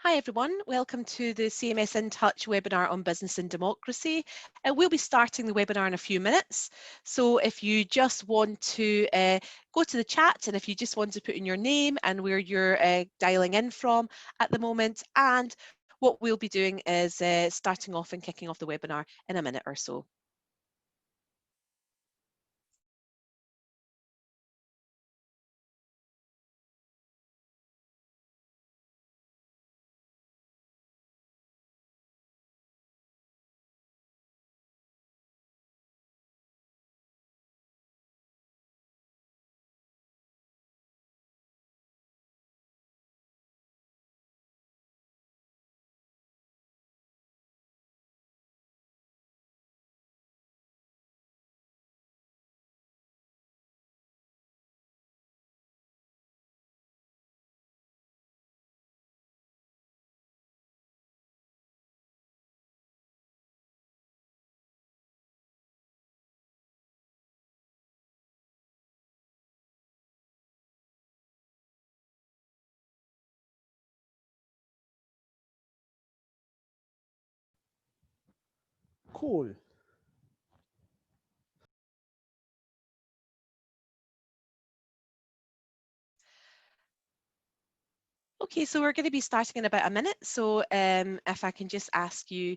Hi everyone, welcome to the CMS In Touch webinar on business and democracy. We'll be starting the webinar in a few minutes. So if you just want to go to the chat, and if you just want to put in your name and where you're dialing in from at the moment, and what we'll be doing is starting off and kicking off the webinar in a minute or so. Cool. Okay, so we're going to be starting in about a minute. So if I can just ask you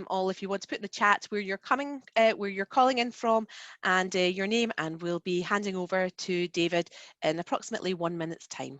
all, if you want to put in the chat where you're calling in from, and your name, and we'll be handing over to David in approximately 1 minute's time.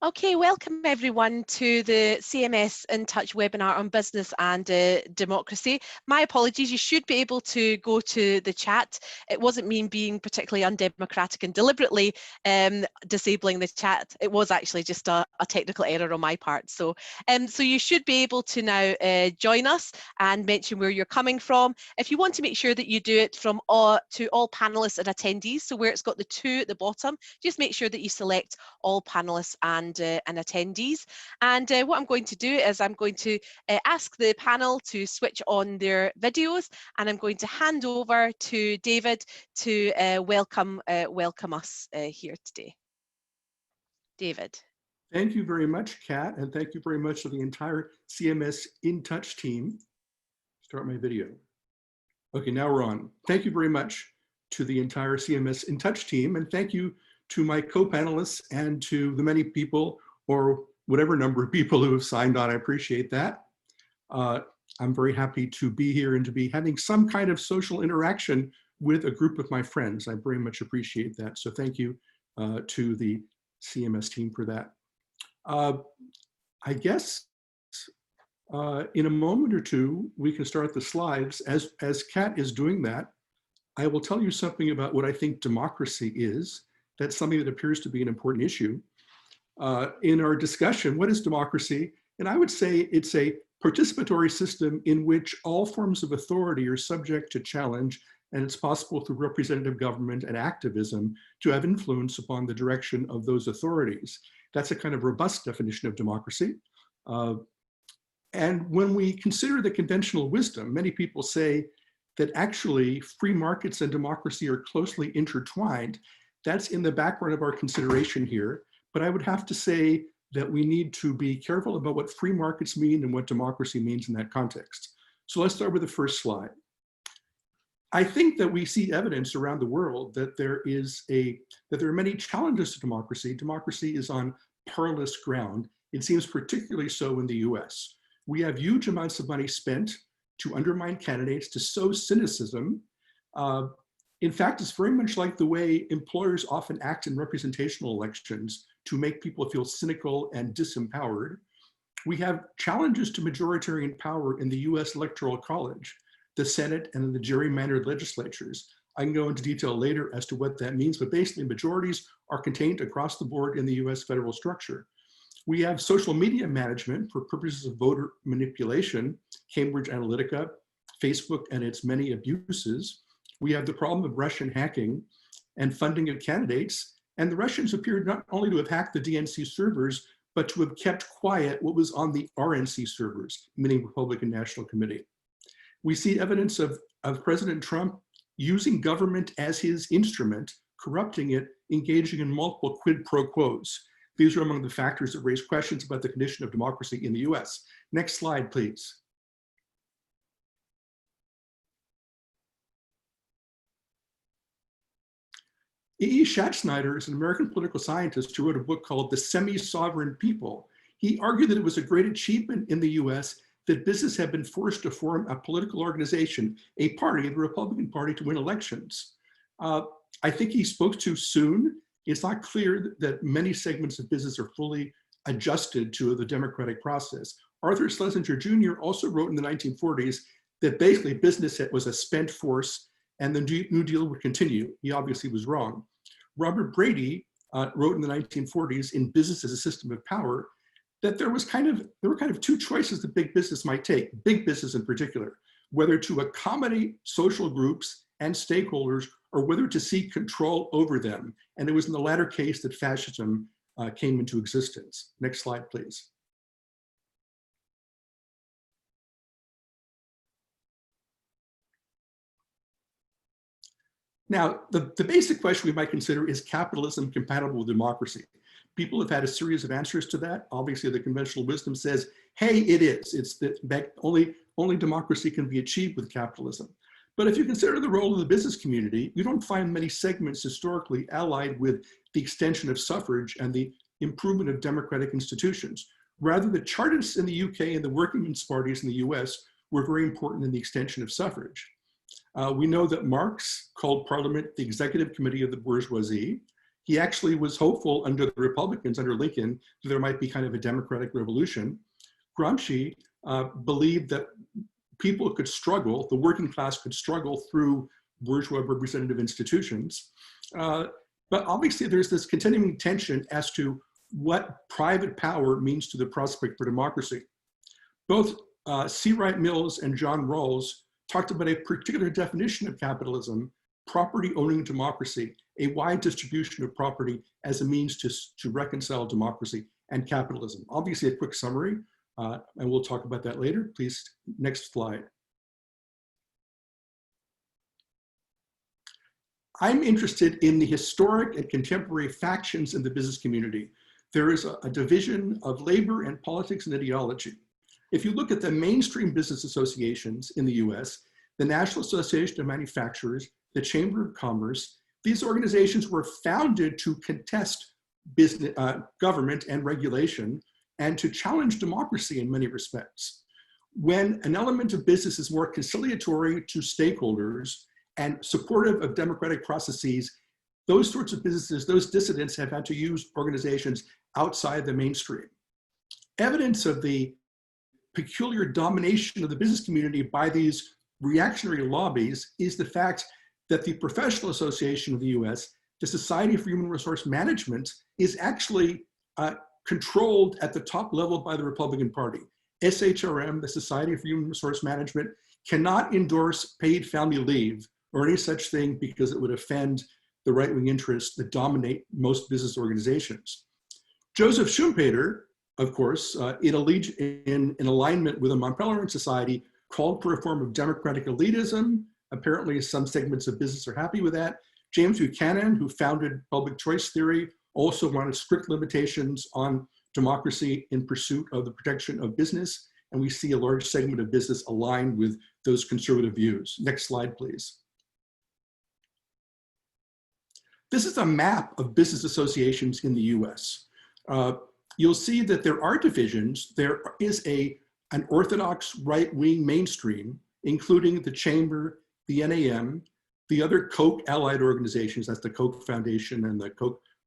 Okay, welcome everyone to the CMS In Touch webinar on business and democracy. My apologies, you should be able to go to the chat. It wasn't me being particularly undemocratic and deliberately disabling the chat. It was actually just a technical error on my part. So you should be able to now join us and mention where you're coming from. If you want to make sure that you do it from to all panelists and attendees, so where it's got the 2 at the bottom, just make sure that you select all panelists and attendees. And what I'm going to do is I'm going to ask the panel to switch on their videos, and I'm going to hand over to David to welcome us here today. David. Thank you very much, Kat, and thank you very much to the entire CMS In Touch team. Start my video. Okay, now we're on. Thank you very much to the entire CMS In Touch team, and thank you to my co-panelists and to the many people, or whatever number of people who have signed on. I appreciate that. I'm very happy to be here and to be having some kind of social interaction with a group of my friends. I very much appreciate that. So thank you to the CMS team for that. I guess in a moment or two, we can start the slides. As Kat is doing that, I will tell you something about what I think democracy is. That's something that appears to be an important issue. In our discussion, what is democracy? And I would say it's a participatory system in which all forms of authority are subject to challenge, and it's possible through representative government and activism to have influence upon the direction of those authorities. That's a kind of robust definition of democracy. And when we consider the conventional wisdom, many people say that actually free markets and democracy are closely intertwined. That's in the background of our consideration here. But I would have to say that we need to be careful about what free markets mean and what democracy means in that context. So let's start with the first slide. I think that we see evidence around the world that there are many challenges to democracy. Democracy is on perilous ground. It seems particularly so in the US. We have huge amounts of money spent to undermine candidates, to sow cynicism. In fact, it's very much like the way employers often act in representational elections to make people feel cynical and disempowered. We have challenges to majoritarian power in the US Electoral College, the Senate, and in the gerrymandered legislatures. I can go into detail later as to what that means, but basically majorities are contained across the board in the US federal structure. We have social media management for purposes of voter manipulation, Cambridge Analytica, Facebook and its many abuses. We have the problem of Russian hacking and funding of candidates. And the Russians appeared not only to have hacked the DNC servers, but to have kept quiet what was on the RNC servers, meaning Republican National Committee. We see evidence of President Trump using government as his instrument, corrupting it, engaging in multiple quid pro quos. These are among the factors that raise questions about the condition of democracy in the US. Next slide, please. E.E. Schatzsnyder is an American political scientist who wrote a book called The Semi-Sovereign People. He argued that it was a great achievement in the US that business had been forced to form a political organization, a party, the Republican Party, to win elections. I think he spoke too soon. It's not clear that many segments of business are fully adjusted to the democratic process. Arthur Schlesinger Jr. also wrote in the 1940s that basically business was a spent force and the New Deal would continue. He obviously was wrong. Robert Brady wrote in the 1940s in Business as a System of Power that there were kind of two choices that big business might take, big business in particular, whether to accommodate social groups and stakeholders or whether to seek control over them. And it was in the latter case that fascism came into existence. Next slide, please. Now, the basic question we might consider is capitalism compatible with democracy? People have had a series of answers to that. Obviously, the conventional wisdom says, hey, it is. It's that only democracy can be achieved with capitalism. But if you consider the role of the business community, you don't find many segments historically allied with the extension of suffrage and the improvement of democratic institutions. Rather, the Chartists in the UK and the working men's parties in the US were very important in the extension of suffrage. We know that Marx called Parliament the executive committee of the bourgeoisie. He actually was hopeful under the Republicans, under Lincoln, that there might be kind of a democratic revolution. Gramsci believed that people could struggle, the working class could struggle through bourgeois representative institutions. But obviously there's this continuing tension as to what private power means to the prospect for democracy. Both C. Wright Mills and John Rawls talked about a particular definition of capitalism, property owning democracy, a wide distribution of property as a means to reconcile democracy and capitalism. Obviously a quick summary, and we'll talk about that later. Please, next slide. I'm interested in the historic and contemporary factions in the business community. There is a division of labor and politics and ideology. If you look at the mainstream business associations in the US, the National Association of Manufacturers, the Chamber of Commerce, these organizations were founded to contest business, government and regulation and to challenge democracy in many respects. When an element of business is more conciliatory to stakeholders and supportive of democratic processes, those sorts of businesses, those dissidents have had to use organizations outside the mainstream. Evidence of the peculiar domination of the business community by these reactionary lobbies is the fact that the Professional Association of the US, the Society for Human Resource Management, is actually controlled at the top level by the Republican Party. SHRM, the Society for Human Resource Management, cannot endorse paid family leave or any such thing because it would offend the right-wing interests that dominate most business organizations. Joseph Schumpeter, of course, in alignment with the Mont Pelerin Society, called for a form of democratic elitism. Apparently, some segments of business are happy with that. James Buchanan, who founded public choice theory, also wanted strict limitations on democracy in pursuit of the protection of business. And we see a large segment of business aligned with those conservative views. Next slide, please. This is a map of business associations in the US. You'll see that there are divisions. There is an orthodox right-wing mainstream, including the Chamber, the NAM, the other Koch allied organizations, that's the Koch Foundation and the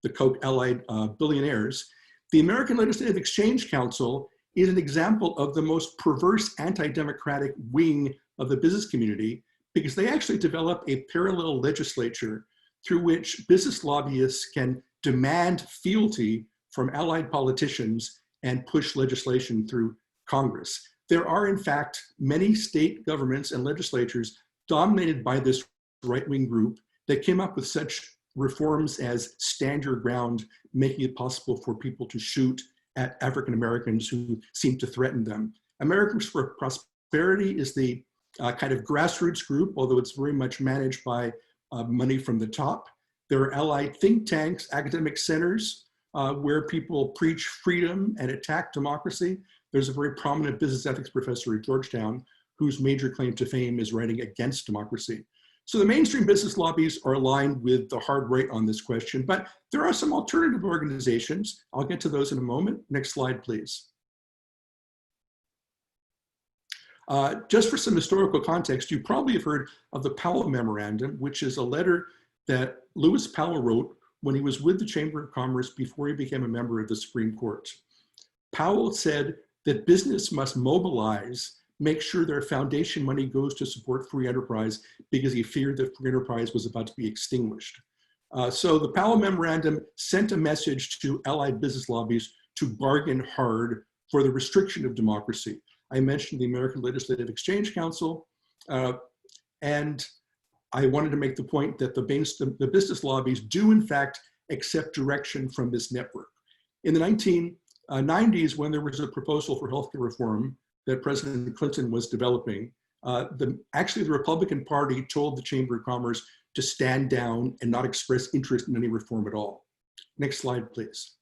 Koch allied billionaires. The American Legislative Exchange Council is an example of the most perverse anti-democratic wing of the business community, because they actually develop a parallel legislature through which business lobbyists can demand fealty from allied politicians and push legislation through Congress. There are, in fact, many state governments and legislatures dominated by this right-wing group that came up with such reforms as stand your ground, making it possible for people to shoot at African Americans who seem to threaten them. Americans for Prosperity is the kind of grassroots group, although it's very much managed by money from the top. There are allied think tanks, academic centers, where people preach freedom and attack democracy. There's a very prominent business ethics professor at Georgetown whose major claim to fame is writing against democracy. So the mainstream business lobbies are aligned with the hard right on this question, but there are some alternative organizations. I'll get to those in a moment. Next slide, please. Just for some historical context, you probably have heard of the Powell Memorandum, which is a letter that Lewis Powell wrote when he was with the Chamber of Commerce before he became a member of the Supreme Court. Powell said that business must mobilize, make sure their foundation money goes to support free enterprise, because he feared that free enterprise was about to be extinguished. So the Powell Memorandum sent a message to allied business lobbies to bargain hard for the restriction of democracy. I mentioned the American Legislative Exchange Council, and I wanted to make the point that the business lobbies do in fact accept direction from this network. In the 1990s, when there was a proposal for healthcare reform that President Clinton was developing, actually the Republican Party told the Chamber of Commerce to stand down and not express interest in any reform at all. Next slide, please.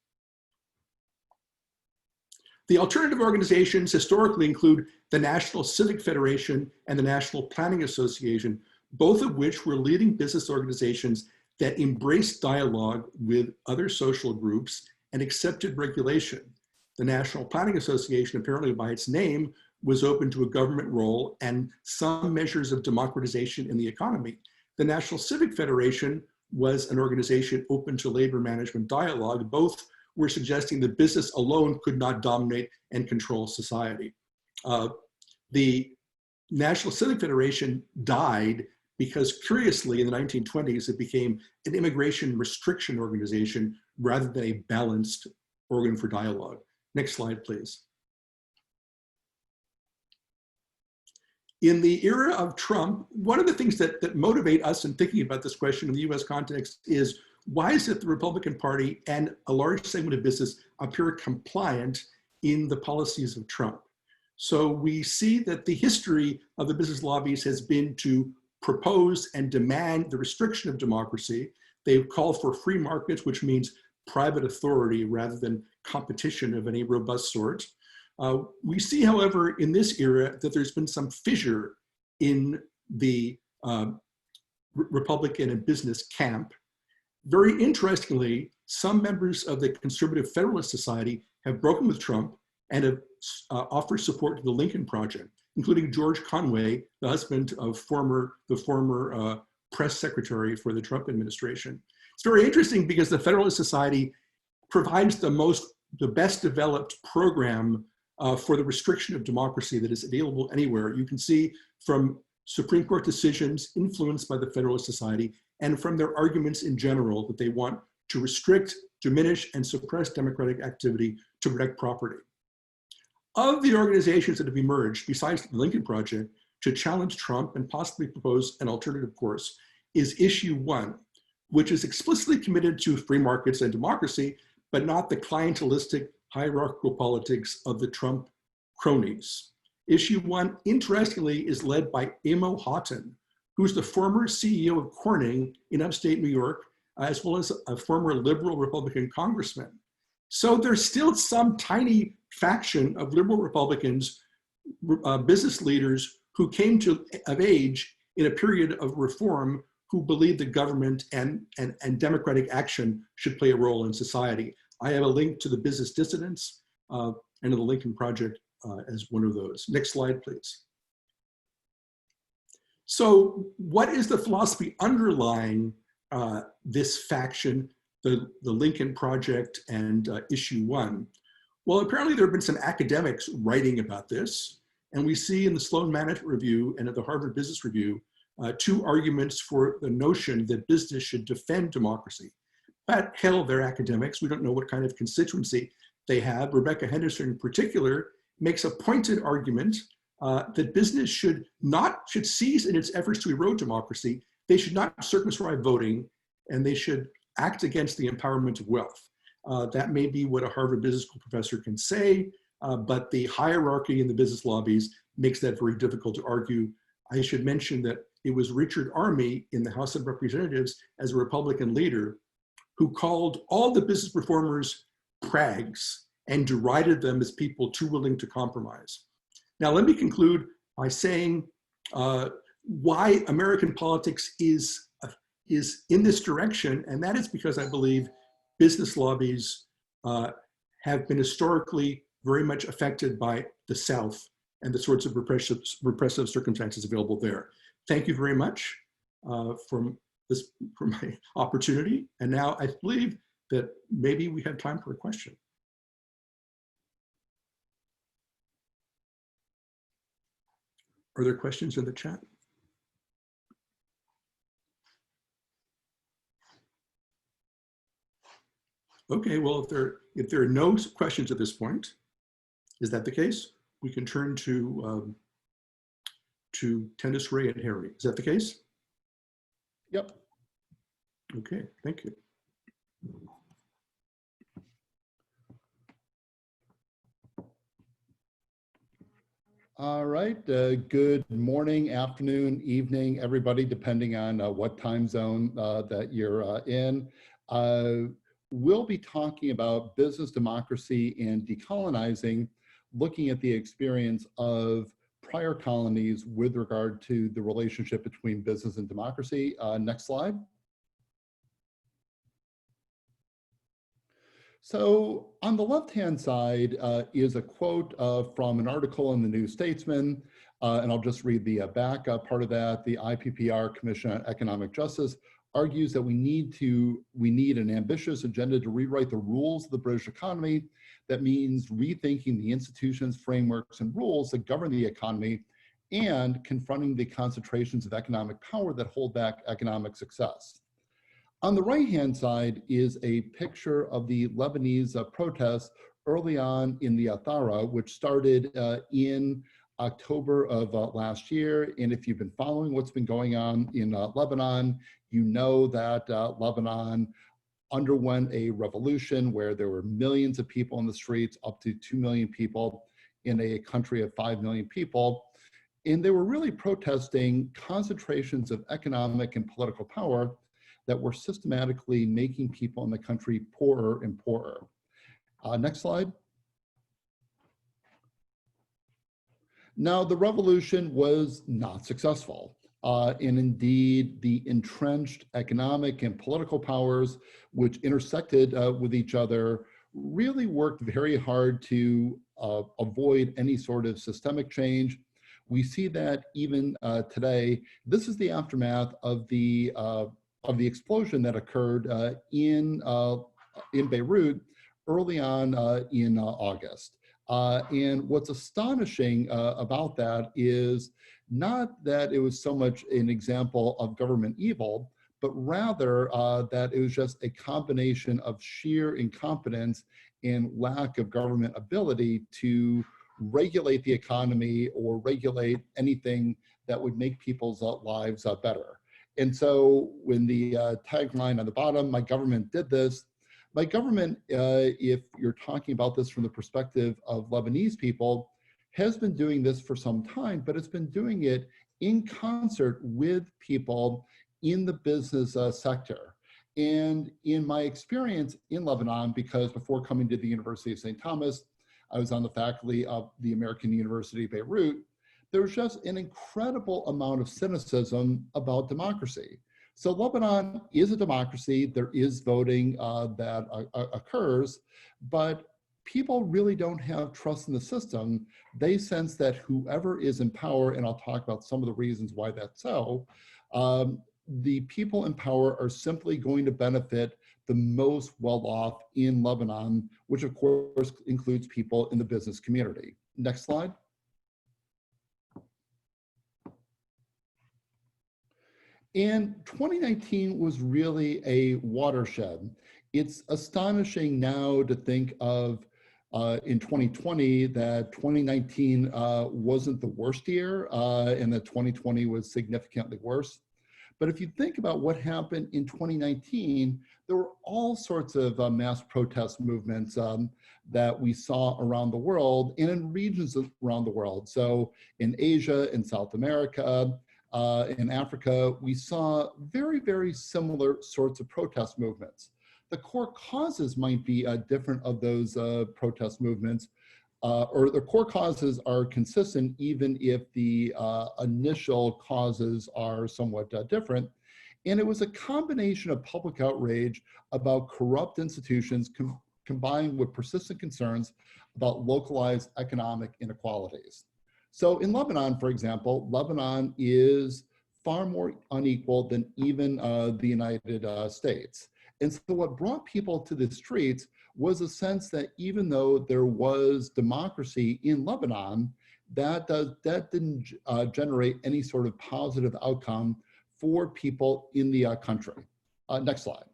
The alternative organizations historically include the National Civic Federation and the National Planning Association, both of which were leading business organizations that embraced dialogue with other social groups and accepted regulation. The National Planning Association, apparently by its name, was open to a government role and some measures of democratization in the economy. The National Civic Federation was an organization open to labor management dialogue. Both were suggesting that business alone could not dominate and control society. The National Civic Federation died because, curiously, in the 1920s, it became an immigration restriction organization rather than a balanced organ for dialogue. Next slide, please. In the era of Trump, one of the things that motivate us in thinking about this question in the US context is, why is it the Republican Party and a large segment of business appear compliant in the policies of Trump? So we see that the history of the business lobbies has been to propose and demand the restriction of democracy. They've called for free markets, which means private authority rather than competition of any robust sort. We see, however, in this era that there's been some fissure in the Republican and business camp. Very interestingly, some members of the Conservative Federalist Society have broken with Trump and have offered support to the Lincoln Project, including George Conway, the husband of the former press secretary for the Trump administration. It's very interesting because the Federalist Society provides the best developed program for the restriction of democracy that is available anywhere. You can see from Supreme Court decisions influenced by the Federalist Society and from their arguments in general that they want to restrict, diminish, and suppress democratic activity to protect property. Of the organizations that have emerged, besides the Lincoln Project, to challenge Trump and possibly propose an alternative course is Issue 1, which is explicitly committed to free markets and democracy, but not the clientelistic hierarchical politics of the Trump cronies. Issue 1, interestingly, is led by Amo Houghton, who's the former CEO of Corning in upstate New York, as well as a former liberal Republican congressman. So there's still some tiny faction of liberal Republicans, business leaders who came of age in a period of reform who believe that government and democratic action should play a role in society. I have a link to the Business Dissidents and to the Lincoln Project as one of those. Next slide, please. So what is the philosophy underlying this faction, the Lincoln Project and Issue 1? Well, apparently there have been some academics writing about this, and we see in the Sloan Management Review and at the Harvard Business Review, two arguments for the notion that business should defend democracy. But hell, they're academics. We don't know what kind of constituency they have. Rebecca Henderson in particular makes a pointed argument that business should cease in its efforts to erode democracy. They should not circumscribe voting, and they should act against the empowerment of wealth. That may be what a Harvard Business School professor can say, but the hierarchy in the business lobbies makes that very difficult to argue. I should mention that it was Richard Armey in the House of Representatives as a Republican leader who called all the business reformers prags and derided them as people too willing to compromise. Now, let me conclude by saying why American politics is in this direction, and that is because I believe business lobbies have been historically very much affected by the South and the sorts of repressive circumstances available there. Thank you very much for my opportunity. And now I believe that maybe we have time for a question. Are there questions in the chat? Okay, well, if there are no questions at this point, is that the case? We can turn to Tanusree and Harry. Is that the case? Yep. Okay, thank you. All right, good morning, afternoon, evening, everybody, depending on what time zone that you're in. We'll be talking about business democracy and decolonizing, looking at the experience of prior colonies with regard to the relationship between business and democracy. Next slide. So on the left-hand side is a quote from an article in the New Statesman, and I'll just read the back part of that. The IPPR Commission on Economic Justice argues that we need an ambitious agenda to rewrite the rules of the British economy. That means rethinking the institutions, frameworks, and rules that govern the economy and confronting the concentrations of economic power that hold back economic success. On the right-hand side is a picture of the Lebanese protests early on in the Thara, which started in October of last year. And if you've been following what's been going on in Lebanon, you know that Lebanon underwent a revolution where there were millions of people in the streets, up to 2 million people in a country of 5 million people. And they were really protesting concentrations of economic and political power that were systematically making people in the country poorer and poorer. Next slide. Now, the revolution was not successful. And indeed, the entrenched economic and political powers, which intersected with each other, really worked very hard to avoid any sort of systemic change. We see that even today. This is the aftermath of the explosion that occurred in Beirut early on in August. And what's astonishing about that is not that it was so much an example of government evil, but rather that it was just a combination of sheer incompetence and lack of government ability to regulate the economy or regulate anything that would make people's lives better. And so when the tagline on the bottom, my government did this, my government, if you're talking about this from the perspective of Lebanese people, has been doing this for some time, but it's been doing it in concert with people in the business sector. And in my experience in Lebanon, because before coming to the University of St. Thomas, I was on the faculty of the American University of Beirut, there was just an incredible amount of cynicism about democracy. So Lebanon is a democracy. There is voting that occurs, but people really don't have trust in the system. They sense that whoever is in power, and I'll talk about some of the reasons why that's so, the people in power are simply going to benefit the most well-off in Lebanon, which of course includes people in the business community. Next slide. And 2019 was really a watershed. It's astonishing now to think of in 2020 that 2019 wasn't the worst year and that 2020 was significantly worse. But if you think about what happened in 2019, there were all sorts of mass protest movements that we saw around the world and in regions around the world. So in Asia, in South America, in Africa, we saw very, very similar sorts of protest movements. The core causes might be different of those protest movements, or the core causes are consistent even if the initial causes are somewhat different. And it was a combination of public outrage about corrupt institutions combined with persistent concerns about localized economic inequalities. So in Lebanon, for example, Lebanon is far more unequal than even the United States. And so what brought people to the streets was a sense that even though there was democracy in Lebanon, that didn't generate any sort of positive outcome for people in the country. Next slide.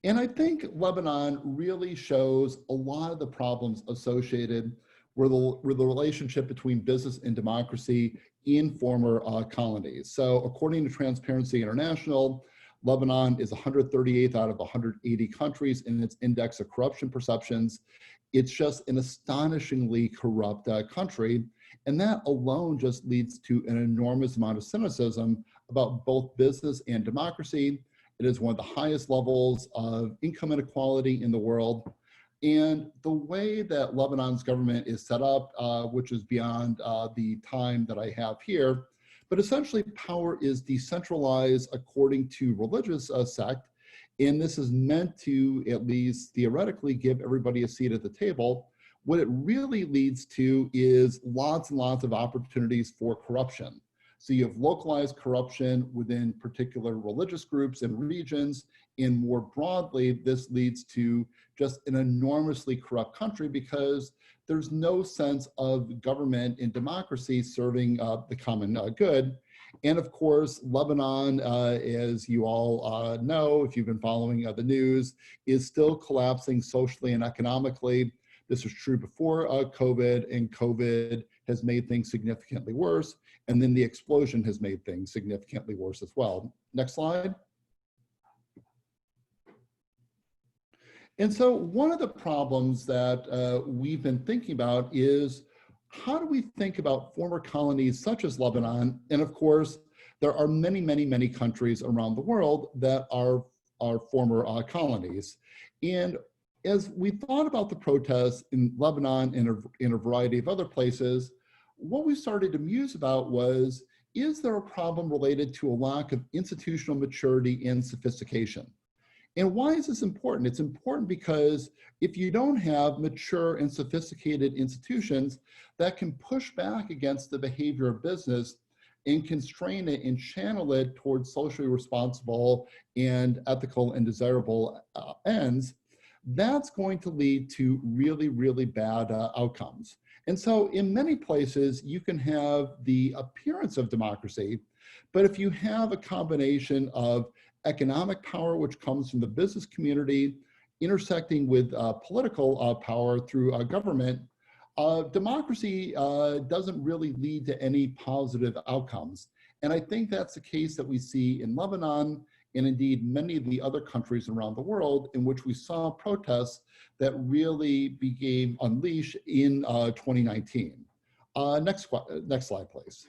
And I think Lebanon really shows a lot of the problems associated with the relationship between business and democracy in former colonies. So according to Transparency International, Lebanon is 138th out of 180 countries in its index of corruption perceptions. It's just an astonishingly corrupt country. And that alone just leads to an enormous amount of cynicism about both business and democracy. It is one of the highest levels of income inequality in the world. And the way that Lebanon's government is set up, which is beyond the time that I have here, but essentially power is decentralized according to religious sect. And this is meant to, at least theoretically, give everybody a seat at the table. What it really leads to is lots and lots of opportunities for corruption. So you have localized corruption within particular religious groups and regions, and more broadly, this leads to just an enormously corrupt country because there's no sense of government and democracy serving the common good. And of course, Lebanon, as you all know, if you've been following the news, is still collapsing socially and economically. This was true before COVID, and COVID has made things significantly worse. And then the explosion has made things significantly worse as well. Next slide. And so one of the problems that we've been thinking about is how do we think about former colonies such as Lebanon? And of course, there are many, many, many countries around the world that are former colonies. And as we thought about the protests in Lebanon and in a variety of other places, what we started to muse about was, is there a problem related to a lack of institutional maturity and sophistication? And why is this important? It's important because if you don't have mature and sophisticated institutions that can push back against the behavior of business and constrain it and channel it towards socially responsible and ethical and desirable ends, that's going to lead to really, really bad outcomes. And so in many places, you can have the appearance of democracy, but if you have a combination of economic power, which comes from the business community, intersecting with political power through government, democracy doesn't really lead to any positive outcomes. And I think that's the case that we see in Lebanon, and indeed many of the other countries around the world in which we saw protests that really became unleashed in 2019. Next slide, please.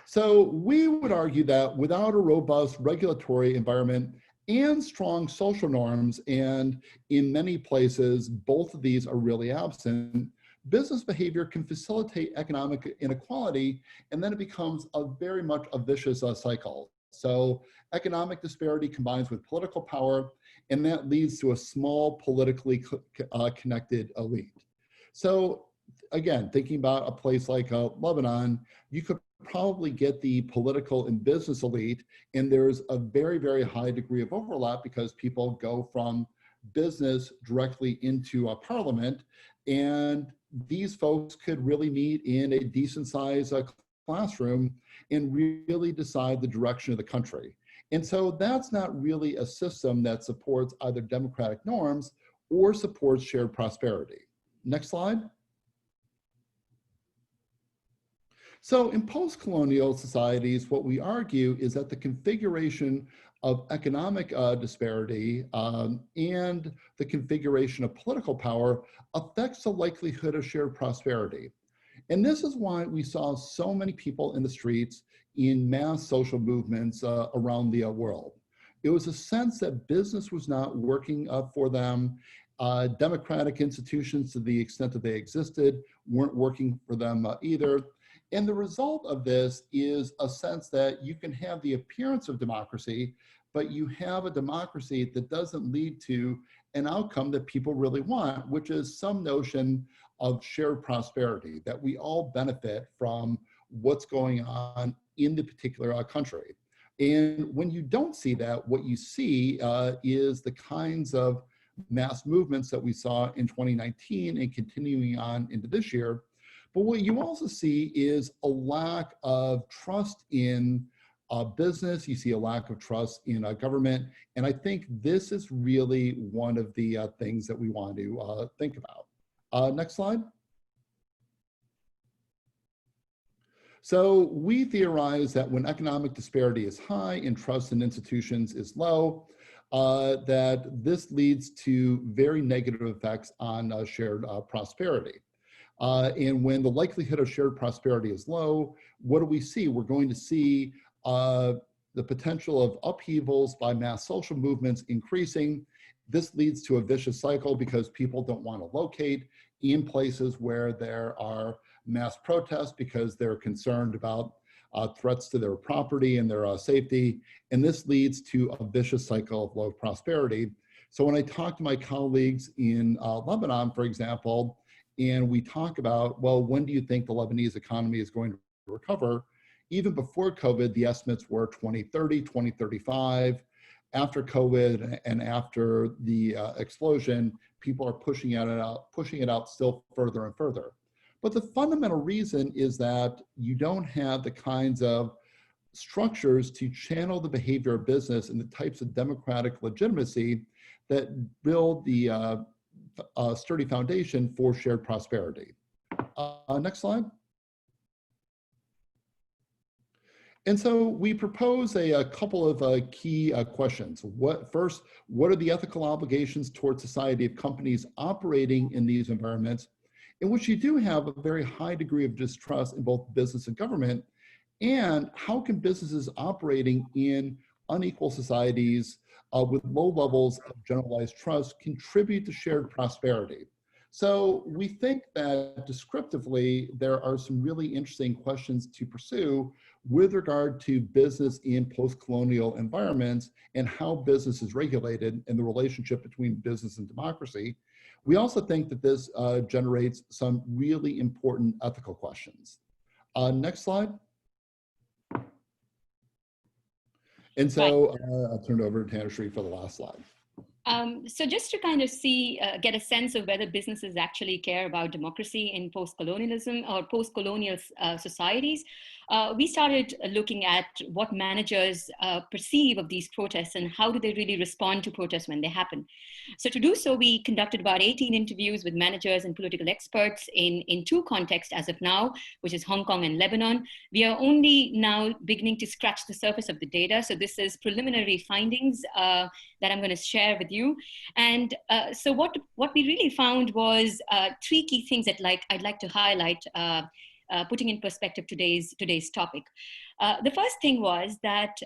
So we would argue that without a robust regulatory environment and strong social norms, and in many places, both of these are really absent, business behavior can facilitate economic inequality, and then it becomes very much a vicious cycle. So economic disparity combines with political power, and that leads to a small politically connected elite. So again, thinking about a place like Lebanon, you could probably get the political and business elite, and there's a very, very high degree of overlap because people go from business directly into a parliament, and these folks could really meet in a decent sized classroom and really decide the direction of the country. And so that's not really a system that supports either democratic norms or supports shared prosperity. Next slide. So in post-colonial societies, what we argue is that the configuration of economic disparity and the configuration of political power affects the likelihood of shared prosperity. And this is why we saw so many people in the streets in mass social movements around the world. It was a sense that business was not working for them. Democratic institutions, to the extent that they existed, weren't working for them either. And the result of this is a sense that you can have the appearance of democracy, but you have a democracy that doesn't lead to an outcome that people really want, which is some notion of shared prosperity, that we all benefit from what's going on in the particular country. And when you don't see that, what you see is the kinds of mass movements that we saw in 2019 and continuing on into this year. But what you also see is a lack of trust in business. You see a lack of trust in government. And I think this is really one of the things that we want to think about. Next slide. So we theorize that when economic disparity is high and trust in institutions is low, that this leads to very negative effects on shared prosperity. And when the likelihood of shared prosperity is low, what do we see? We're going to see the potential of upheavals by mass social movements increasing. This leads to a vicious cycle because people don't want to locate in places where there are mass protests because they're concerned about threats to their property and their safety. And this leads to a vicious cycle of low prosperity. So when I talk to my colleagues in Lebanon, for example, and we talk about, well, when do you think the Lebanese economy is going to recover? Even before COVID, the estimates were 2030, 2035. After COVID and after the explosion, people are pushing it out still further and further. But the fundamental reason is that you don't have the kinds of structures to channel the behavior of business and the types of democratic legitimacy that build the sturdy foundation for shared prosperity. Next slide. And so we propose a couple of key questions. First, what are the ethical obligations towards society of companies operating in these environments in which you do have a very high degree of distrust in both business and government? And how can businesses operating in unequal societies with low levels of generalized trust contribute to shared prosperity? So we think that descriptively, there are some really interesting questions to pursue with regard to business in post-colonial environments and how business is regulated and the relationship between business and democracy. We also think that this generates some really important ethical questions. Next slide. And so I'll turn it over to Tanusree for the last slide. So just to kind of see, get a sense of whether businesses actually care about democracy in post-colonialism or post-colonial societies, we started looking at what managers perceive of these protests and how do they really respond to protests when they happen. So to do so, we conducted about 18 interviews with managers and political experts in two contexts as of now, which is Hong Kong and Lebanon. We are only now beginning to scratch the surface of the data. So this is preliminary findings that I'm going to share with you. And so what we really found was three key things that I'd like to highlight, putting in perspective today's topic. The first thing was that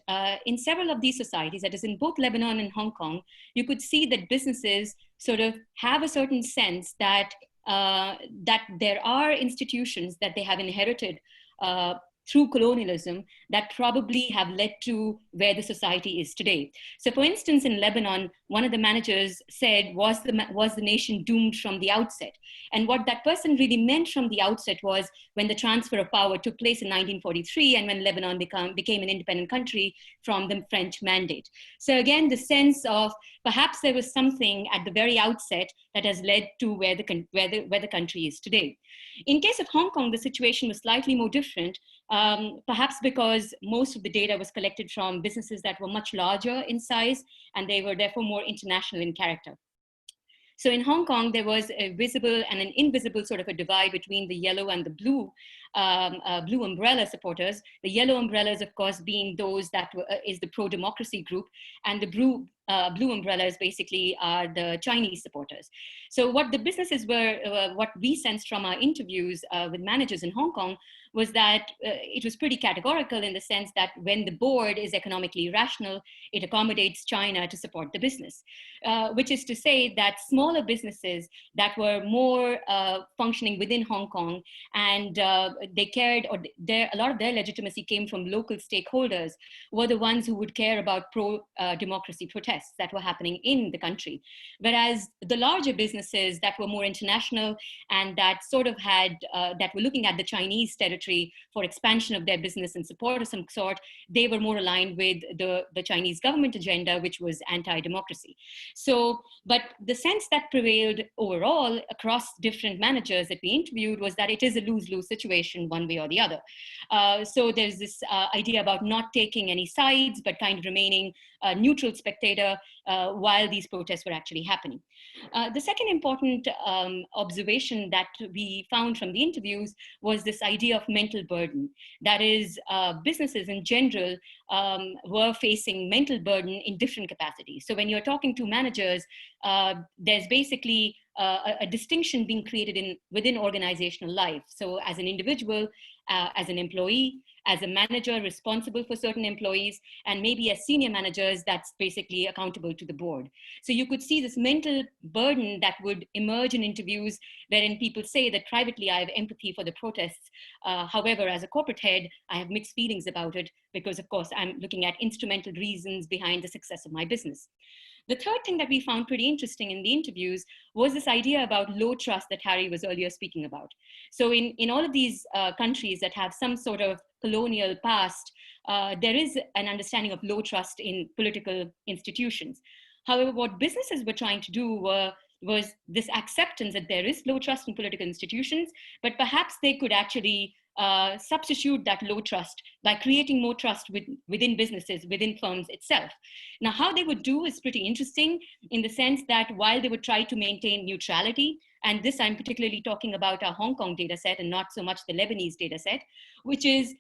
in several of these societies, that is in both Lebanon and Hong Kong, you could see that businesses sort of have a certain sense that that there are institutions that they have inherited through colonialism that probably have led to where the society is today. So for instance, in Lebanon, one of the managers said, was the nation doomed from the outset? And what that person really meant from the outset was when the transfer of power took place in 1943 and when Lebanon became an independent country from the French mandate. So again, the sense of perhaps there was something at the very outset that has led to where the country is today. In case of Hong Kong, the situation was slightly more different. Perhaps because most of the data was collected from businesses that were much larger in size, and they were therefore more international in character. So in Hong Kong, there was a visible and an invisible sort of a divide between the yellow and the blue umbrella supporters. The yellow umbrellas, of course, being those that is the pro-democracy group, and the blue umbrellas basically are the Chinese supporters. So what the businesses were, what we sensed from our interviews with managers in Hong Kong was that it was pretty categorical in the sense that when the board is economically rational, it accommodates China to support the business, which is to say that smaller businesses that were more functioning within Hong Kong and they cared, or a lot of their legitimacy came from local stakeholders, were the ones who would care about pro-democracy protests that were happening in the country. Whereas the larger businesses that were more international and that sort of had, that were looking at the Chinese territory for expansion of their business and support of some sort, they were more aligned with the Chinese government agenda, which was anti-democracy. So, but the sense that prevailed overall across different managers that we interviewed was that it is a lose-lose situation one way or the other. So there's this idea about not taking any sides, but kind of remaining a neutral spectator while these protests were actually happening. The second important observation that we found from the interviews was this idea of mental burden. That is, businesses in general were facing mental burden in different capacities. So when you're talking to managers, there's basically a distinction being created within organizational life. So as an individual, as an employee, as a manager responsible for certain employees, and maybe as senior managers that's basically accountable to the board. So you could see this mental burden that would emerge in interviews wherein people say that privately I have empathy for the protests. However, as a corporate head, I have mixed feelings about it because of course I'm looking at instrumental reasons behind the success of my business. The third thing that we found pretty interesting in the interviews was this idea about low trust that Harry was earlier speaking about. So in all of these countries that have some sort of colonial past, there is an understanding of low trust in political institutions. However, what businesses were trying to do was this acceptance that there is low trust in political institutions, but perhaps they could actually substitute that low trust by creating more trust within businesses, within firms itself. Now, how they would do is pretty interesting in the sense that while they would try to maintain neutrality, and this I'm particularly talking about our Hong Kong data set and not so much the Lebanese data set, which is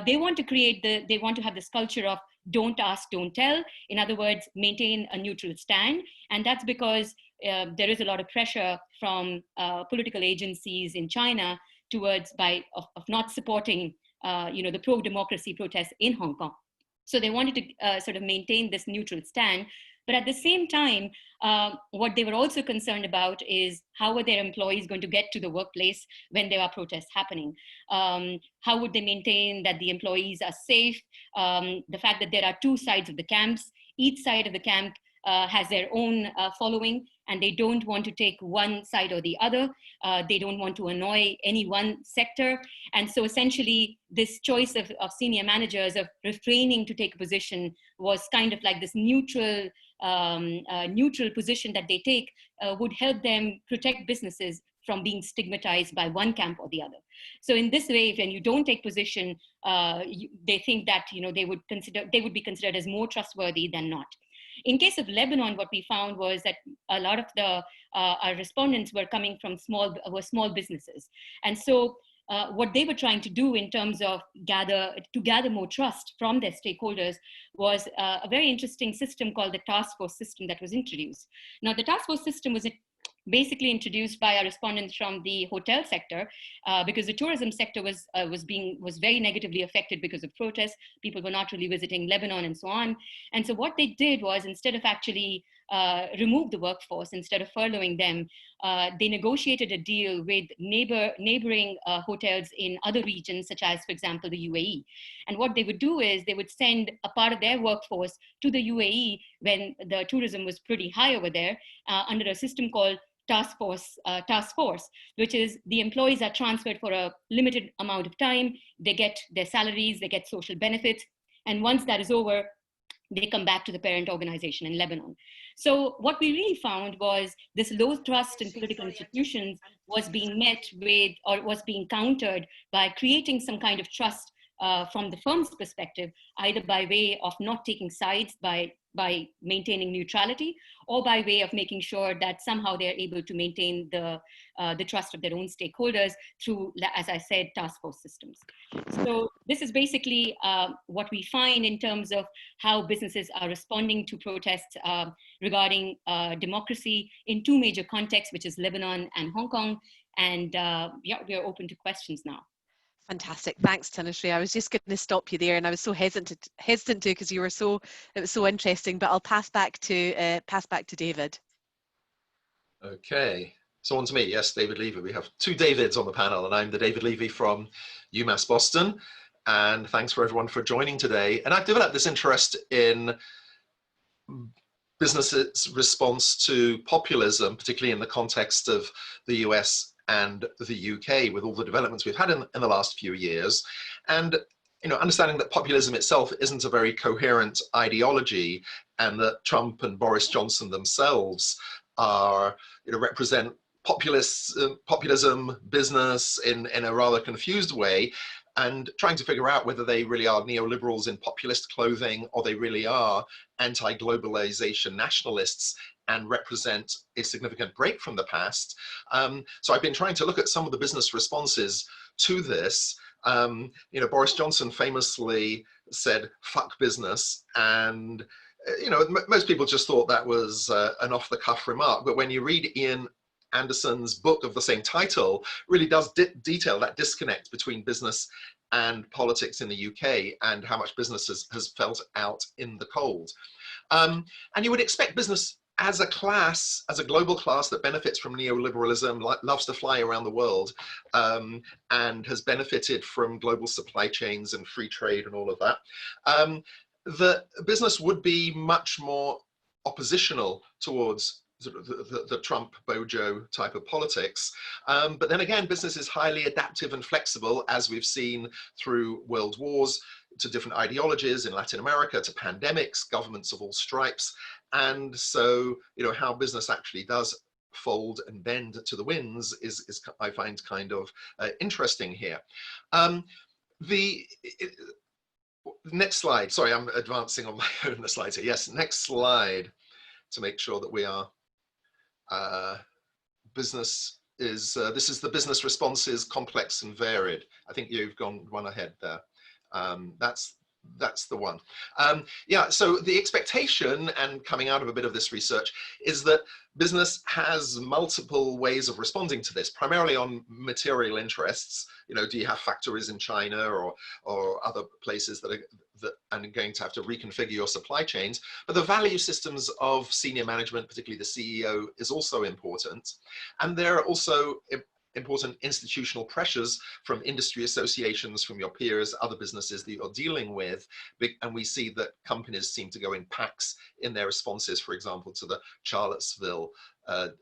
they want to have this culture of don't ask, don't tell. In other words, maintain a neutral stand. And that's because there is a lot of pressure from political agencies in China towards of not supporting the pro-democracy protests in Hong Kong. So they wanted to sort of maintain this neutral stand. But at the same time, what they were also concerned about is how are their employees going to get to the workplace when there are protests happening? How would they maintain that the employees are safe? The fact that there are two sides of the camps, each side of the camp has their own following, and they don't want to take one side or the other. They don't want to annoy any one sector. And so essentially this choice of senior managers of refraining to take a position was kind of like this neutral position that they take would help them protect businesses from being stigmatized by one camp or the other. So in this way, when you don't take position, they think that they would be considered as more trustworthy than not. In case of Lebanon, what we found was that a lot of our respondents were coming from small businesses. And so what they were trying to do in terms of gather more trust from their stakeholders was a very interesting system called the task force system that was introduced. Now, the task force system was basically introduced by our respondents from the hotel sector because the tourism sector was very negatively affected because of protests. People were not really visiting Lebanon and so on. And so what they did was, instead of actually remove the workforce instead of furloughing them, they negotiated a deal with neighboring hotels in other regions, such as, for example, the UAE. And what they would do is they would send a part of their workforce to the UAE when the tourism was pretty high over there, under a system called task force, which is the employees are transferred for a limited amount of time. They get their salaries, they get social benefits. And once that is over, they come back to the parent organization in Lebanon. So what we really found was this low trust in political institutions was being met with, or was being countered by creating some kind of trust from the firm's perspective, either by way of not taking sides, by maintaining neutrality, or by way of making sure that somehow they're able to maintain the trust of their own stakeholders through, as I said, task force systems. So this is basically what we find in terms of how businesses are responding to protests regarding democracy in two major contexts, which is Lebanon and Hong Kong. And yeah, we are open to questions now. Fantastic. Thanks, Tanusree. I was just going to stop you there, and I was so hesitant to because it was so interesting. But I'll pass back to David. Okay, so on to me. Yes, David Levy. We have two Davids on the panel, and I'm the David Levy from UMass Boston. And thanks for everyone for joining today. And I've developed this interest in businesses' response to populism, particularly in the context of the US and the UK, with all the developments we've had in the last few years. And understanding that populism itself isn't a very coherent ideology, and that Trump and Boris Johnson themselves are, represent populism, business in a rather confused way, and trying to figure out whether they really are neoliberals in populist clothing, or they really are anti-globalization nationalists and represent a significant break from the past. So I've been trying to look at some of the business responses to this. Boris Johnson famously said, "Fuck business," and most people just thought that was an off-the-cuff remark. But when you read Ian Anderson's book of the same title, really does detail that disconnect between business and politics in the UK, and how much business has felt out in the cold. And you would expect business as a class, as a global class that benefits from neoliberalism, loves to fly around the world, and has benefited from global supply chains and free trade and all of that, the business would be much more oppositional towards sort of the Trump Bojo type of politics. But then again, business is highly adaptive and flexible, as we've seen through world wars, to different ideologies in Latin America, to pandemics, governments of all stripes. And so, how business actually does fold and bend to the winds is I find kind of interesting here. Next slide. Sorry, I'm advancing on my own slides here. Yes, next slide, to make sure that we are business is this is the business responses, complex and varied. I think you've gone one ahead there. That's the one. Yeah, so the expectation, and coming out of a bit of this research, is that business has multiple ways of responding to this, primarily on material interests. Do you have factories in China or other places that are going to have to reconfigure your supply chains? But the value systems of senior management, particularly the CEO, is also important. And there are also important institutional pressures from industry associations, from your peers, other businesses that you're dealing with. And we see that companies seem to go in packs in their responses, for example, to the Charlottesville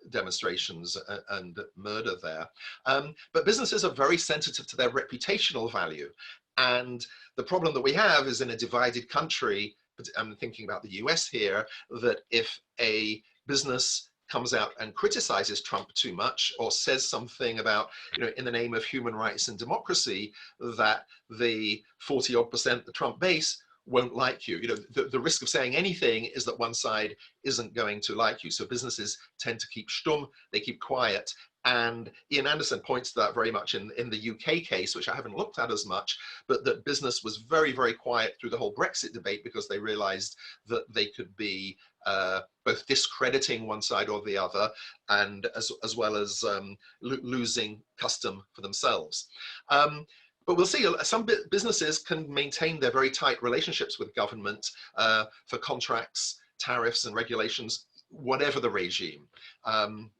demonstrations and murder there. But businesses are very sensitive to their reputational value. And the problem that we have is, in a divided country, I'm thinking about the US here, that if a business comes out and criticizes Trump too much, or says something about, in the name of human rights and democracy, that the 40-odd% the Trump base won't like you. The risk of saying anything is that one side isn't going to like you. So businesses tend to keep stumm, they keep quiet. And Ian Anderson points to that very much in the UK case, which I haven't looked at as much, but that business was very, very quiet through the whole Brexit debate, because they realized that they could be both discrediting one side or the other, and as well as losing custom for themselves. But we'll see, some businesses can maintain their very tight relationships with government for contracts, tariffs and regulations whatever the regime. I'm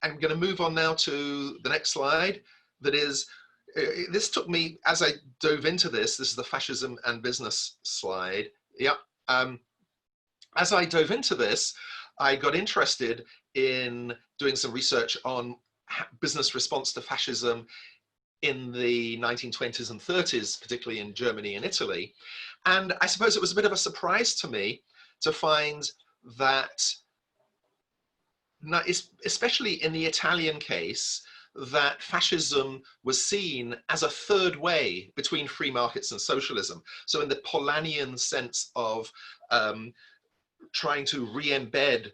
going to move on now to the next slide. That is, this took me, as I dove into this is the fascism and business slide. Yeah. As I dove into this, I got interested in doing some research on business response to fascism in the 1920s and 30s, particularly in Germany and Italy. And I suppose it was a bit of a surprise to me to find that, especially in the Italian case, that fascism was seen as a third way between free markets and socialism. So in the Polanyian sense of trying to re-embed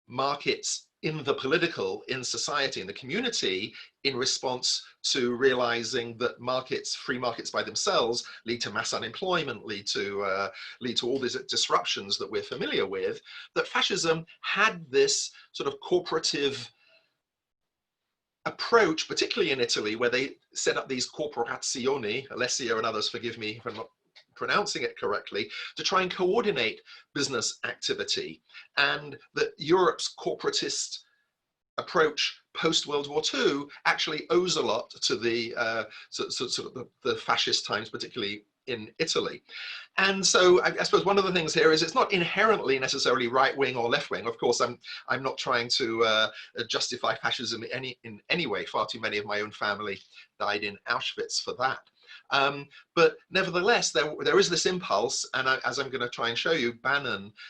markets in the political, in society, in the community, in response to realizing that markets, free markets by themselves, lead to mass unemployment, lead to all these disruptions that we're familiar with, that fascism had this sort of corporative approach, particularly in Italy, where they set up these corporazioni, Alessio and others, forgive me if I'm not pronouncing it correctly, to try and coordinate business activity. And that Europe's corporatist approach post-World War II actually owes a lot to the sort of the fascist times, particularly in Italy. And so I suppose one of the things here is it's not inherently necessarily right-wing or left-wing. Of course, I'm not trying to justify fascism in any way. Far too many of my own family died in Auschwitz for that. But nevertheless, there is this impulse, and as I'm going to try and show you,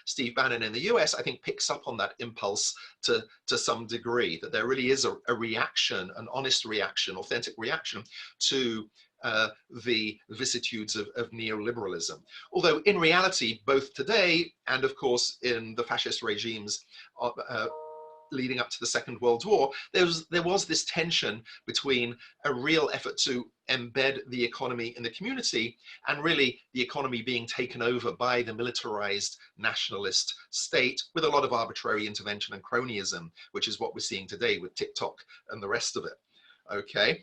Steve Bannon in the US, I think picks up on that impulse to some degree, that there really is a reaction, an honest reaction, authentic reaction to the vicissitudes of neoliberalism. Although in reality, both today and of course in the fascist regimes leading up to the Second World War, there was this tension between a real effort to embed the economy in the community and really the economy being taken over by the militarized nationalist state with a lot of arbitrary intervention and cronyism, which is what we're seeing today with TikTok and the rest of it. Okay.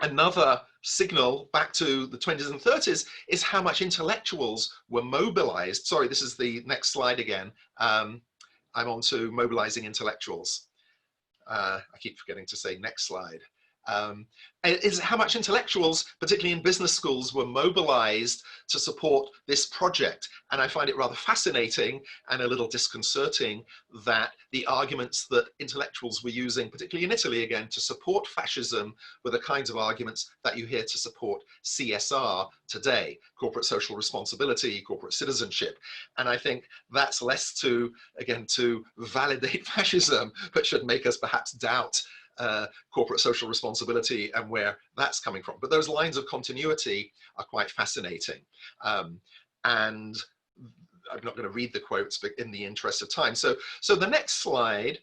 Another signal back to the 20s and 30s is how much intellectuals were mobilized. Sorry, this is the next slide again. I'm on to mobilizing intellectuals. I keep forgetting to say next slide. Is how much intellectuals, particularly in business schools, were mobilized to support this project. And I find it rather fascinating and a little disconcerting that the arguments that intellectuals were using, particularly in Italy again, to support fascism were the kinds of arguments that you hear to support CSR today, corporate social responsibility, corporate citizenship. And I think that's less to, again, to validate fascism, but should make us perhaps doubt corporate social responsibility and where that's coming from. But those lines of continuity are quite fascinating. And I'm not going to read the quotes, but in the interest of time. So the next slide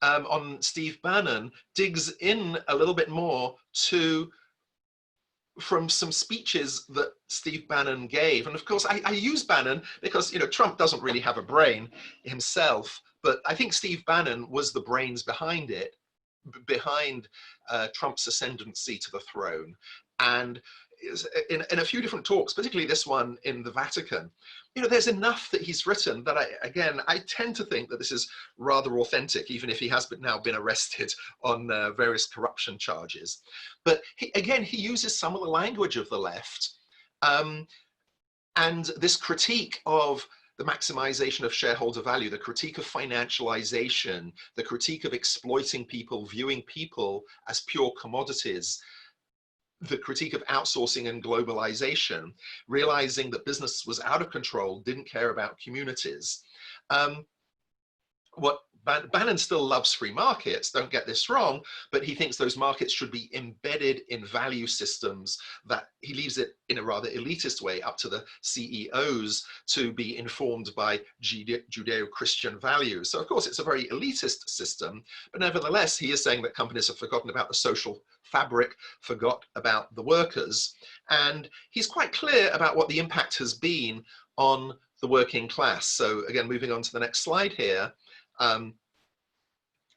on Steve Bannon digs in a little bit more from some speeches that Steve Bannon gave. And of course, I use Bannon because, you know, Trump doesn't really have a brain himself, but I think Steve Bannon was the brains behind it, behind Trump's ascendancy to the throne. And in a few different talks, particularly this one in the Vatican, you know, there's enough that he's written that I tend to think that this is rather authentic, even if he has now been arrested on various corruption charges. But he uses some of the language of the left, and this critique of the maximization of shareholder value, the critique of financialization, the critique of exploiting people, viewing people as pure commodities, the critique of outsourcing and globalization, realizing that business was out of control, didn't care about communities. Bannon still loves free markets, don't get this wrong, but he thinks those markets should be embedded in value systems that he leaves it in a rather elitist way up to the CEOs to be informed by Judeo-Christian values. So of course it's a very elitist system, but nevertheless he is saying that companies have forgotten about the social fabric, forgot about the workers, and he's quite clear about what the impact has been on the working class. So again, moving on to the next slide here,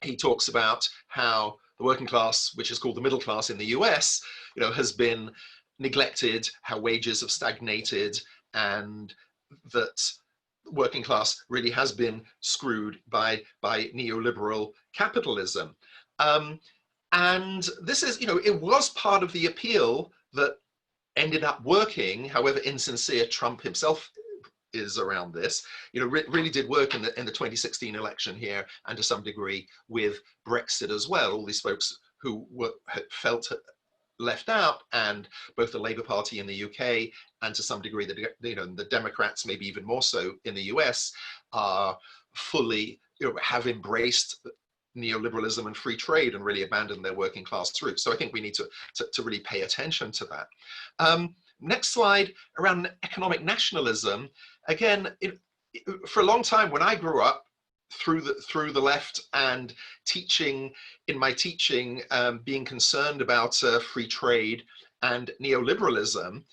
he talks about how the working class, which is called the middle class in the US, you know, has been neglected, how wages have stagnated, and that working class really has been screwed by neoliberal capitalism. And this is, it was part of the appeal that ended up working, however insincere Trump himself is around this, really did work in the 2016 election here, and to some degree with Brexit as well. All these folks who felt left out, and both the Labour Party in the UK and to some degree the Democrats, maybe even more so in the US, are fully have embraced neoliberalism and free trade and really abandoned their working class roots. So I think we need to really pay attention to that. Next slide, around economic nationalism. Again, for a long time when I grew up, through the left and in my teaching, being concerned about free trade and neoliberalism,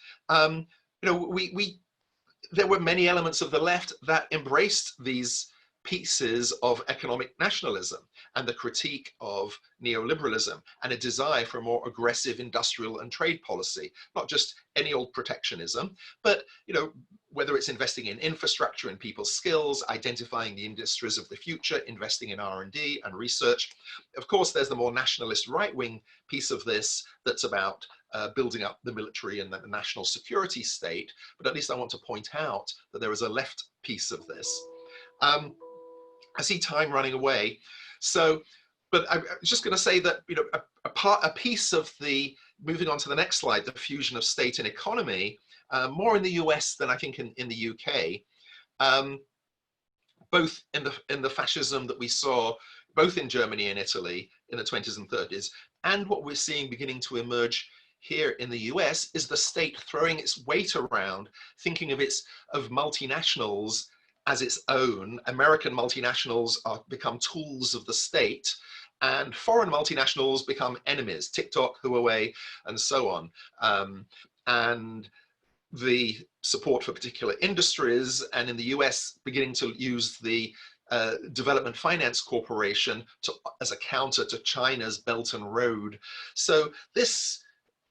there were many elements of the left that embraced these pieces of economic nationalism and the critique of neoliberalism and a desire for a more aggressive industrial and trade policy, not just any old protectionism, but whether it's investing in infrastructure and people's skills, identifying the industries of the future, investing in R&D and research. Of course, there's the more nationalist right-wing piece of this that's about building up the military and the national security state, but at least I want to point out that there is a left piece of this. I see time running away, but I'm just going to say that a piece of the, moving on to the next slide, the fusion of state and economy, more in the US than I think in the UK, both in the fascism that we saw both in Germany and Italy in the 20s and 30s, and what we're seeing beginning to emerge here in the US is the state throwing its weight around, thinking of multinationals as its own. American multinationals become tools of the state, and foreign multinationals become enemies, TikTok, Huawei, and so on. And the support for particular industries, and in the US, beginning to use the Development Finance Corporation as a counter to China's Belt and Road. So this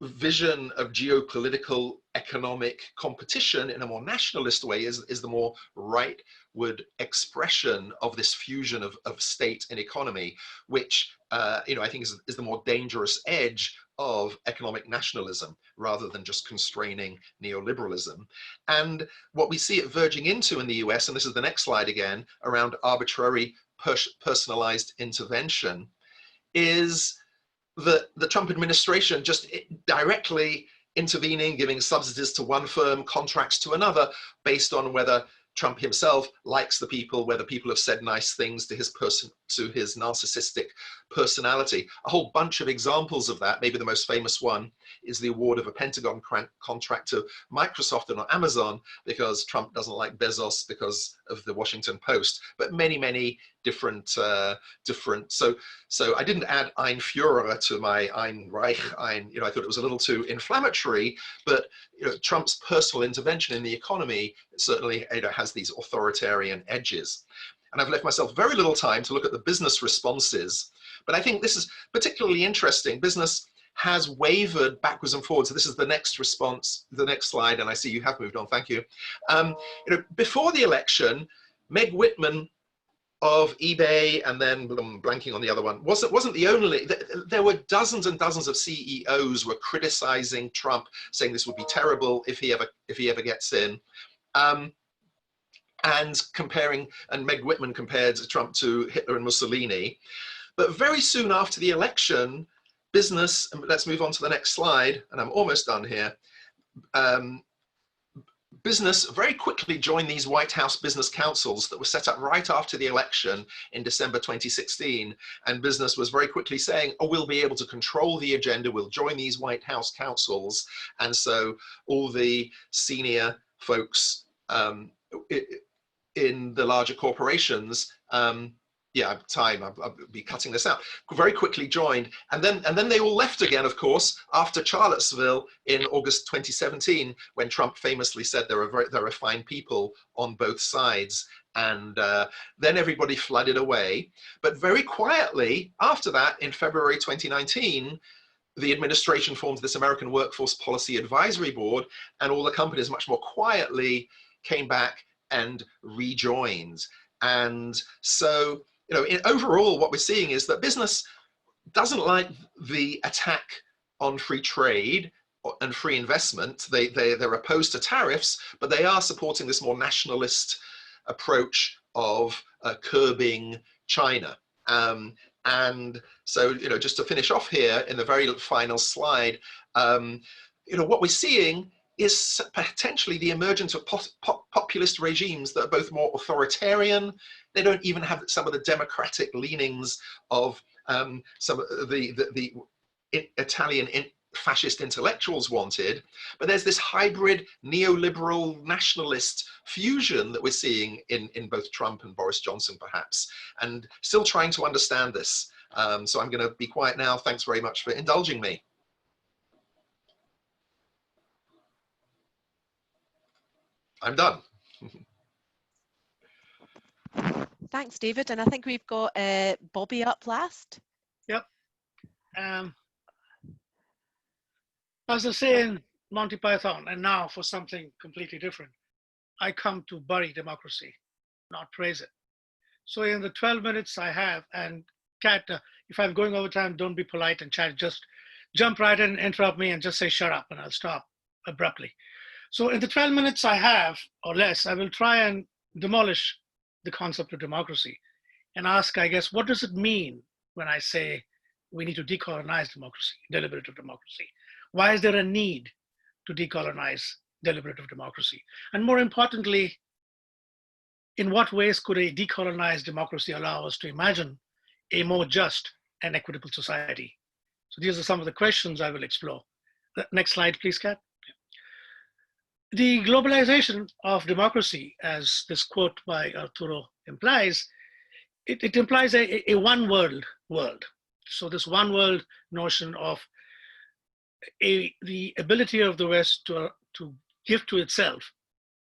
vision of geopolitical economic competition in a more nationalist way is the more rightward expression of this fusion of state and economy, which I think is the more dangerous edge of economic nationalism rather than just constraining neoliberalism. And what we see it verging into in the US, and this is the next slide again, around arbitrary personalized intervention, is the Trump administration just directly intervening, giving subsidies to one firm, contracts to another, based on whether Trump himself likes the people, whether people have said nice things to his narcissistic personality. A whole bunch of examples of that. Maybe the most famous one is the award of a Pentagon contract to Microsoft and Amazon, because Trump doesn't like Bezos because of the Washington Post, but many different. So I didn't add Ein Führer to my Ein Reich. I thought it was a little too inflammatory, but Trump's personal intervention in the economy certainly has these authoritarian edges. And I've left myself very little time to look at the business responses, but I think this is particularly interesting. Business has wavered backwards and forwards. So this is the next response, the next slide, and I see you have moved on, thank you. Before the election, Meg Whitman of eBay, and then I'm blanking on the other one, wasn't the only. There were dozens and dozens of CEOs were criticizing Trump, saying this would be terrible if he ever gets in. And Meg Whitman compared Trump to Hitler and Mussolini. But very soon after the election, business, and let's move on to the next slide, and I'm almost done here. Business very quickly joined these White House business councils that were set up right after the election in December 2016. And business was very quickly saying, oh, we'll be able to control the agenda, we'll join these White House councils. And so all the senior folks in the larger corporations, I'll be cutting this out, very quickly joined. And then they all left again, of course, after Charlottesville in August 2017, when Trump famously said there are fine people on both sides. And then everybody flooded away. But very quietly after that, in February 2019, the administration formed this American Workforce Policy Advisory Board, and all the companies much more quietly came back and rejoins. And so, overall, what we're seeing is that business doesn't like the attack on free trade and free investment. They're opposed to tariffs, but they are supporting this more nationalist approach of curbing China. And so, just to finish off here in the very final slide, what we're seeing is potentially the emergence of populist regimes that are both more authoritarian. They don't even have some of the democratic leanings of some of the Italian fascist intellectuals wanted, but there's this hybrid neoliberal nationalist fusion that we're seeing in both Trump and Boris Johnson, perhaps, and still trying to understand this. So I'm going to be quiet now. Thanks very much for indulging me. I'm done. Thanks, David. And I think we've got Bobby up last. Yep. As I say in Monty Python, and now for something completely different, I come to bury democracy, not praise it. So in the 12 minutes I have, and Kat, if I'm going over time, don't be polite and chat, just jump right in, interrupt me and just say shut up and I'll stop abruptly. So in the 12 minutes I have, or less, I will try and demolish the concept of democracy and ask, I guess, what does it mean when I say we need to decolonize democracy, deliberative democracy? Why is there a need to decolonize deliberative democracy? And more importantly, in what ways could a decolonized democracy allow us to imagine a more just and equitable society? So these are some of the questions I will explore. Next slide, please, Kat. The globalization of democracy, as this quote by Arturo implies, it implies a one world world. So this one world notion of the ability of the West to give to itself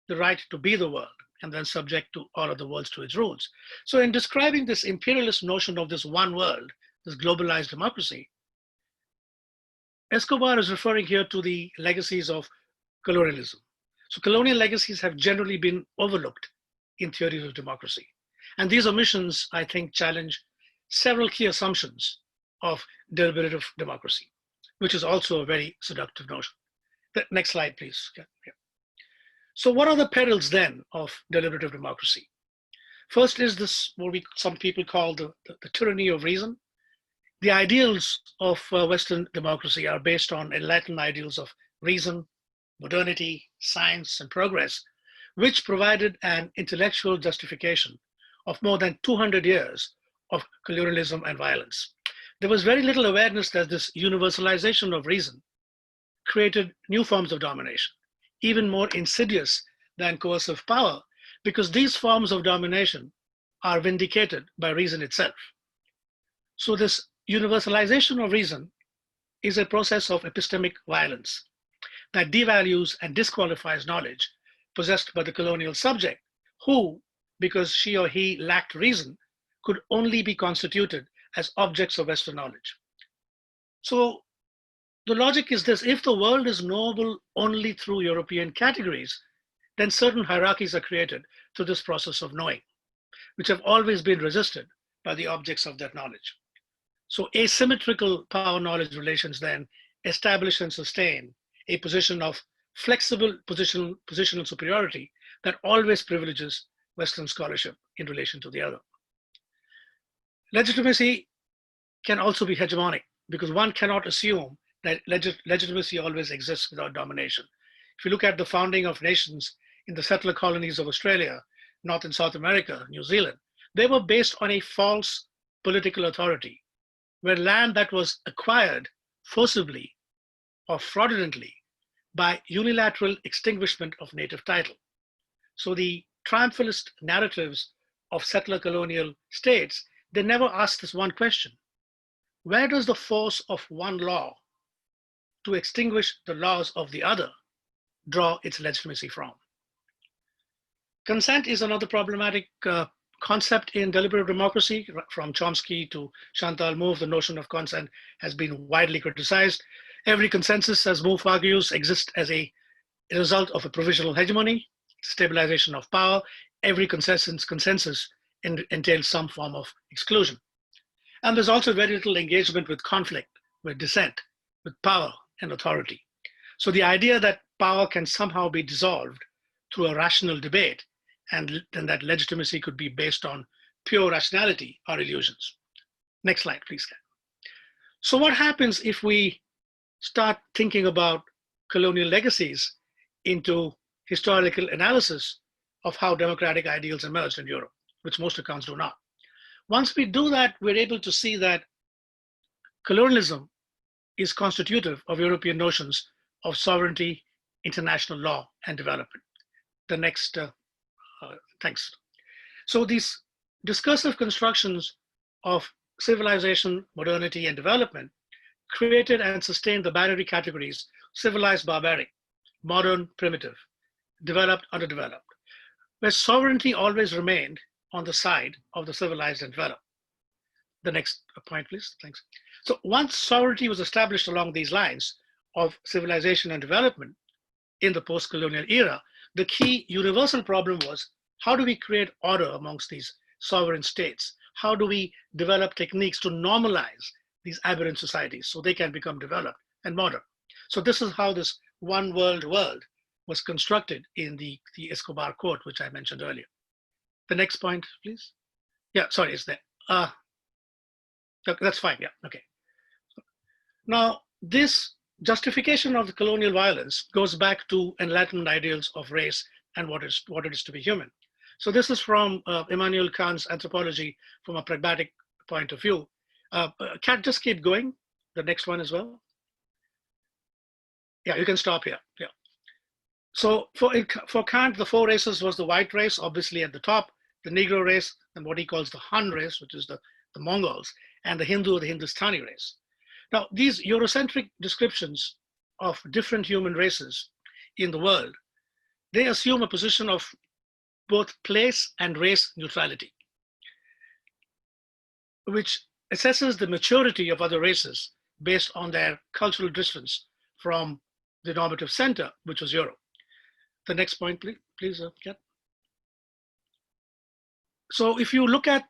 the right to be the world and then subject to all of the worlds to its rules. So in describing this imperialist notion of this one world, this globalized democracy, Escobar is referring here to the legacies of colonialism. So colonial legacies have generally been overlooked in theories of democracy. And these omissions, I think, challenge several key assumptions of deliberative democracy, which is also a very seductive notion. Next slide, please. Yeah. So what are the perils then of deliberative democracy? First is this, what some people call the tyranny of reason. The ideals of Western democracy are based on enlightened ideals of reason, modernity, science, and progress, which provided an intellectual justification of more than 200 years of colonialism and violence. There was very little awareness that this universalization of reason created new forms of domination, even more insidious than coercive power, because these forms of domination are vindicated by reason itself. So this universalization of reason is a process of epistemic violence that devalues and disqualifies knowledge possessed by the colonial subject, who, because she or he lacked reason, could only be constituted as objects of Western knowledge. So the logic is this: if the world is knowable only through European categories, then certain hierarchies are created through this process of knowing, which have always been resisted by the objects of that knowledge. So asymmetrical power-knowledge relations then establish and sustain a position of flexible positional superiority that always privileges Western scholarship in relation to the other. Legitimacy can also be hegemonic, because one cannot assume that legitimacy always exists without domination. If you look at the founding of nations in the settler colonies of Australia, North and South America, New Zealand, they were based on a false political authority, where land that was acquired forcibly or fraudulently by unilateral extinguishment of native title. So the triumphalist narratives of settler colonial states, they never ask this one question: where does the force of one law to extinguish the laws of the other draw its legitimacy from? Consent is another problematic concept in deliberative democracy. From Chomsky to Chantal Mouffe, the notion of consent has been widely criticized. Every consensus, as Mouffe argues, exists as a result of a provisional hegemony. stabilization of power. Every consensus entails some form of exclusion. And there's also very little engagement with conflict, with dissent, with power and authority. So the idea that power can somehow be dissolved through a rational debate and then that legitimacy could be based on pure rationality are illusions. Next slide, please. So what happens if we start thinking about colonial legacies into historical analysis of how democratic ideals emerged in Europe, which most accounts do not? Once we do that, we're able to see that colonialism is constitutive of European notions of sovereignty, international law, and development. The next, thanks. So these discursive constructions of civilization, modernity, and development created and sustained the Banerjee categories: civilized, barbaric; modern, primitive; developed, underdeveloped, where sovereignty always remained on the side of the civilized and developed. The next point, please. Thanks. So once sovereignty was established along these lines of civilization and development in the post-colonial era, the key universal problem was, how do we create order amongst these sovereign states? How do we develop techniques to normalize these aberrant societies so they can become developed and modern? So this is how this one world was constructed in the Escobar Court, which I mentioned earlier. The next point, please. Yeah, sorry, it's there. That's fine, yeah, okay. Now, this justification of the colonial violence goes back to Enlightenment ideals of race and what it is to be human. So this is from Immanuel Kant's Anthropology from a pragmatic point of view. Can't just keep going, the next one as well. Yeah, you can stop here, yeah. So for Kant, the four races was the white race, obviously at the top, the Negro race, and what he calls the Han race, which is the Mongols, and the Hindu or the Hindustani race. Now, these Eurocentric descriptions of different human races in the world, they assume a position of both place and race neutrality, which assesses the maturity of other races based on their cultural distance from the normative center, which was Europe. The next point, please, Kat. So if you look at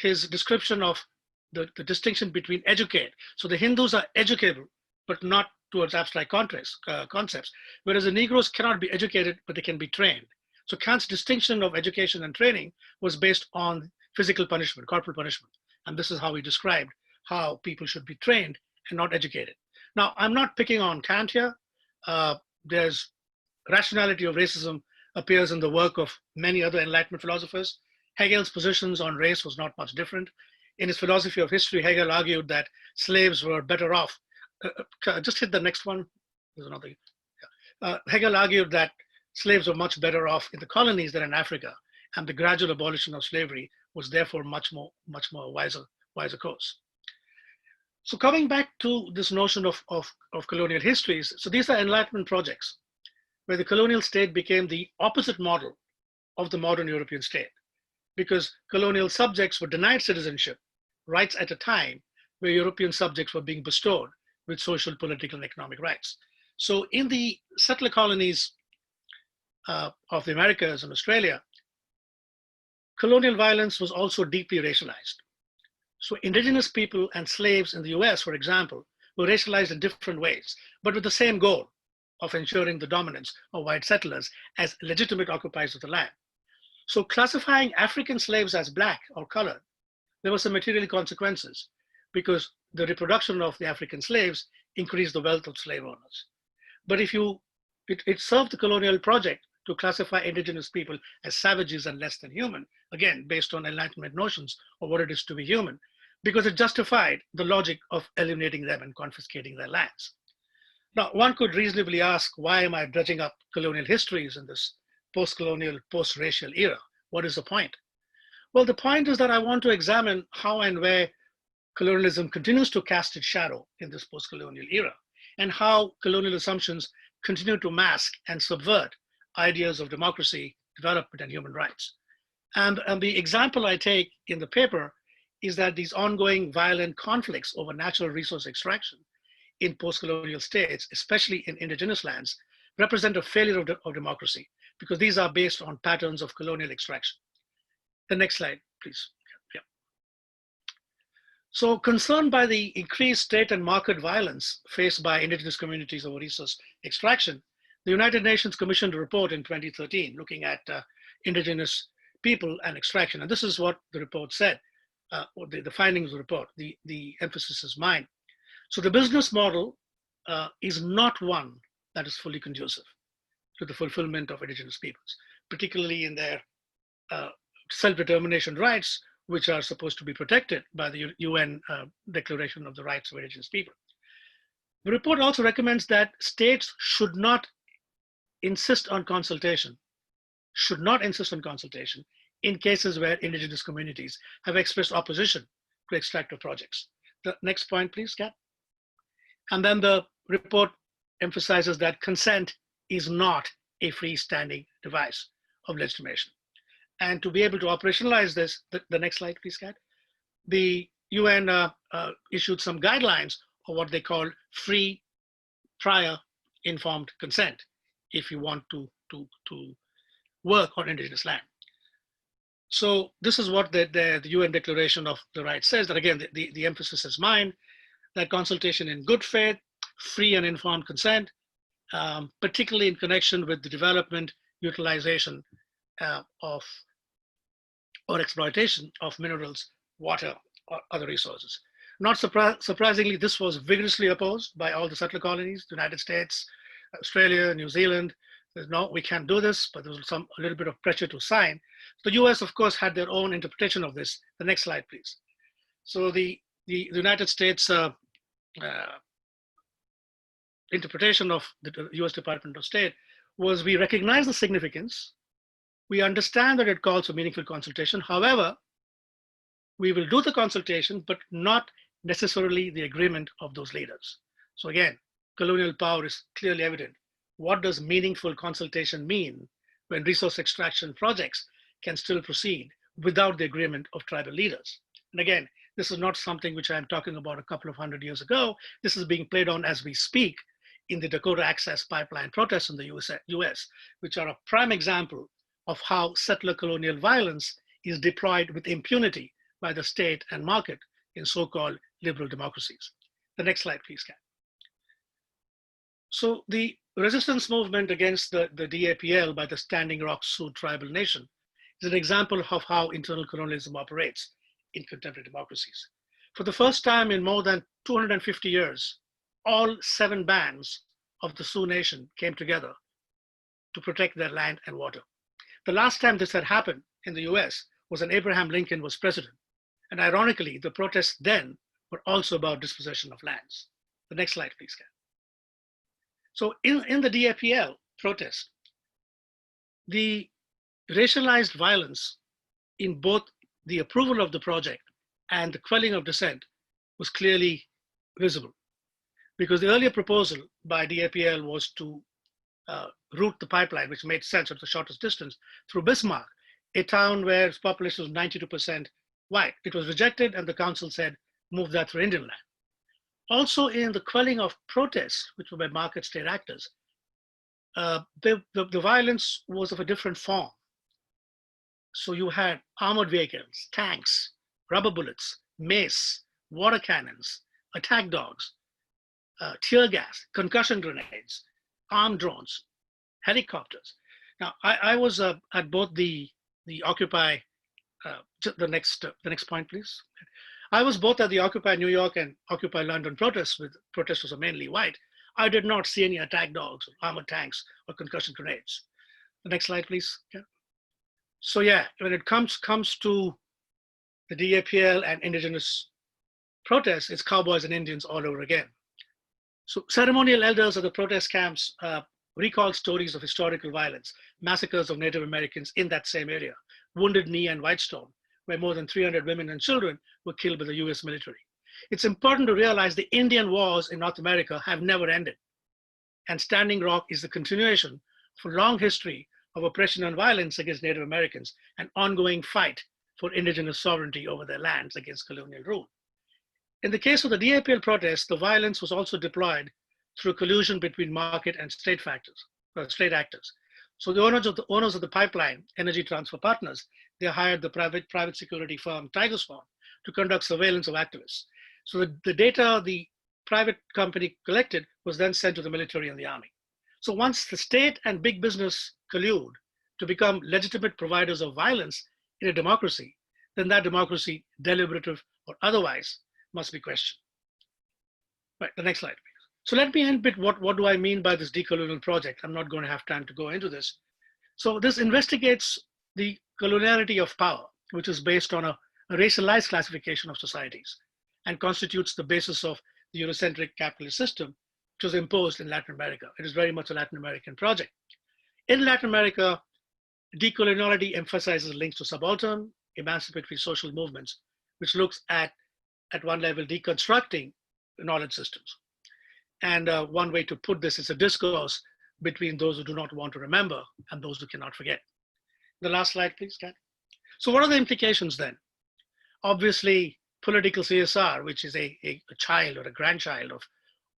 his description of the distinction between educate, so the Hindus are educable, but not towards abstract concepts, whereas the Negroes cannot be educated, but they can be trained. So Kant's distinction of education and training was based on physical punishment, corporal punishment. And this is how he described how people should be trained and not educated. Now, I'm not picking on Kant here. There's rationality of racism appears in the work of many other Enlightenment philosophers. Hegel's positions on race was not much different. In his philosophy of history, Hegel argued that slaves were better off. Just hit the next one. There's another. Hegel argued that slaves were much better off in the colonies than in Africa, and the gradual abolition of slavery was therefore much more wiser course. So coming back to this notion of colonial histories, so these are Enlightenment projects where the colonial state became the opposite model of the modern European state, because colonial subjects were denied citizenship rights at a time where European subjects were being bestowed with social, political, and economic rights. So in the settler colonies of the Americas and Australia, colonial violence was also deeply racialized. So indigenous people and slaves in the US, for example, were racialized in different ways, but with the same goal of ensuring the dominance of white settlers as legitimate occupiers of the land. So classifying African slaves as Black or colored, there were some material consequences because the reproduction of the African slaves increased the wealth of slave owners. But if it served the colonial project to classify indigenous people as savages and less than human, again, based on Enlightenment notions of what it is to be human, because it justified the logic of eliminating them and confiscating their lands. Now, one could reasonably ask, why am I dredging up colonial histories in this post-colonial, post-racial era? What is the point? Well, the point is that I want to examine how and where colonialism continues to cast its shadow in this post-colonial era, and how colonial assumptions continue to mask and subvert ideas of democracy, development, and human rights. And the example I take in the paper is that these ongoing violent conflicts over natural resource extraction in post-colonial states, especially in indigenous lands, represent a failure of democracy, because these are based on patterns of colonial extraction. The next slide, please. Yeah. So concerned by the increased state and market violence faced by indigenous communities over resource extraction, the United Nations commissioned a report in 2013 looking at indigenous people and extraction. And this is what the report said, or the findings of the report. The emphasis is mine. So the business model is not one that is fully conducive to the fulfillment of indigenous peoples, particularly in their self-determination rights, which are supposed to be protected by the UN Declaration of the Rights of Indigenous People. The report also recommends that states should not insist on consultation in cases where indigenous communities have expressed opposition to extractive projects. The next point, please, Kat. And then the report emphasizes that consent is not a freestanding device of legitimation. And to be able to operationalize this, the next slide, please, Kat. The UN issued some guidelines of what they call free, prior, informed consent, if you want to work on indigenous land. So this is what the UN Declaration of the Rights says, that again, the emphasis is mine, that consultation in good faith, free and informed consent, particularly in connection with the development, utilization of or exploitation of minerals, water, or other resources. Not surprisingly, this was vigorously opposed by all the settler colonies, the United States, Australia, New Zealand. There's no, we can't do this, but there was a little bit of pressure to sign. The US, of course, had their own interpretation of this. The next slide, please. So the United States interpretation of the US Department of State was, we recognize the significance. We understand that it calls for meaningful consultation. However, we will do the consultation, but not necessarily the agreement of those leaders. So again, colonial power is clearly evident. What does meaningful consultation mean when resource extraction projects can still proceed without the agreement of tribal leaders? And again, this is not something which I'm talking about a couple of 100 years ago. This is being played on as we speak in the Dakota Access Pipeline protests in the US, which are a prime example of how settler colonial violence is deployed with impunity by the state and market in so-called liberal democracies. The next slide, please, Kat. So the resistance movement against the DAPL by the Standing Rock Sioux tribal nation is an example of how internal colonialism operates in contemporary democracies. For the first time in more than 250 years, all 7 bands of the Sioux Nation came together to protect their land and water. The last time this had happened in the US was when Abraham Lincoln was president. And ironically, the protests then were also about dispossession of lands. The next slide, please, Kat. So in the DAPL protest, the racialized violence in both the approval of the project and the quelling of dissent was clearly visible. Because the earlier proposal by DAPL was to route the pipeline, which made sense at the shortest distance, through Bismarck, a town where its population was 92% white. It was rejected, and the council said, move that through Indian land. Also in the quelling of protests, which were by market state actors, the violence was of a different form. So you had armored vehicles, tanks, rubber bullets, mace, water cannons, attack dogs, tear gas, concussion grenades, armed drones, helicopters. Now, I was at both the Occupy, the next point, please. I was both at the Occupy New York and Occupy London protests, with protesters are mainly white. I did not see any attack dogs, or armored tanks, or concussion grenades. The next slide, please. Yeah. So yeah, when it comes to the DAPL and indigenous protests, it's cowboys and Indians all over again. So ceremonial elders of the protest camps recall stories of historical violence, massacres of Native Americans in that same area, Wounded Knee and Whitestone, where more than 300 women and children were killed by the US military. It's important to realize the Indian wars in North America have never ended. And Standing Rock is the continuation of a long history of oppression and violence against Native Americans, an ongoing fight for indigenous sovereignty over their lands against colonial rule. In the case of the DAPL protests, the violence was also deployed through collusion between market and state factors. state actors. So the owners of the pipeline, Energy Transfer Partners, they hired the private security firm Tigerspawn to conduct surveillance of activists. So the data the private company collected was then sent to the military and the army. So once the state and big business collude to become legitimate providers of violence in a democracy, then that democracy, deliberative or otherwise, must be questioned. Right, the next slide, please. So let me end with what do I mean by this decolonial project? I'm not going to have time to go into this. So this investigates the coloniality of power, which is based on a racialized classification of societies and constitutes the basis of the Eurocentric capitalist system, which was imposed in Latin America. It is very much a Latin American project. In Latin America, decoloniality emphasizes links to subaltern, emancipatory social movements, which looks at one level, deconstructing knowledge systems. And one way to put this is a discourse between those who do not want to remember and those who cannot forget. The last slide, please, Kat. So what are the implications then? Obviously, political CSR, which is a child or a grandchild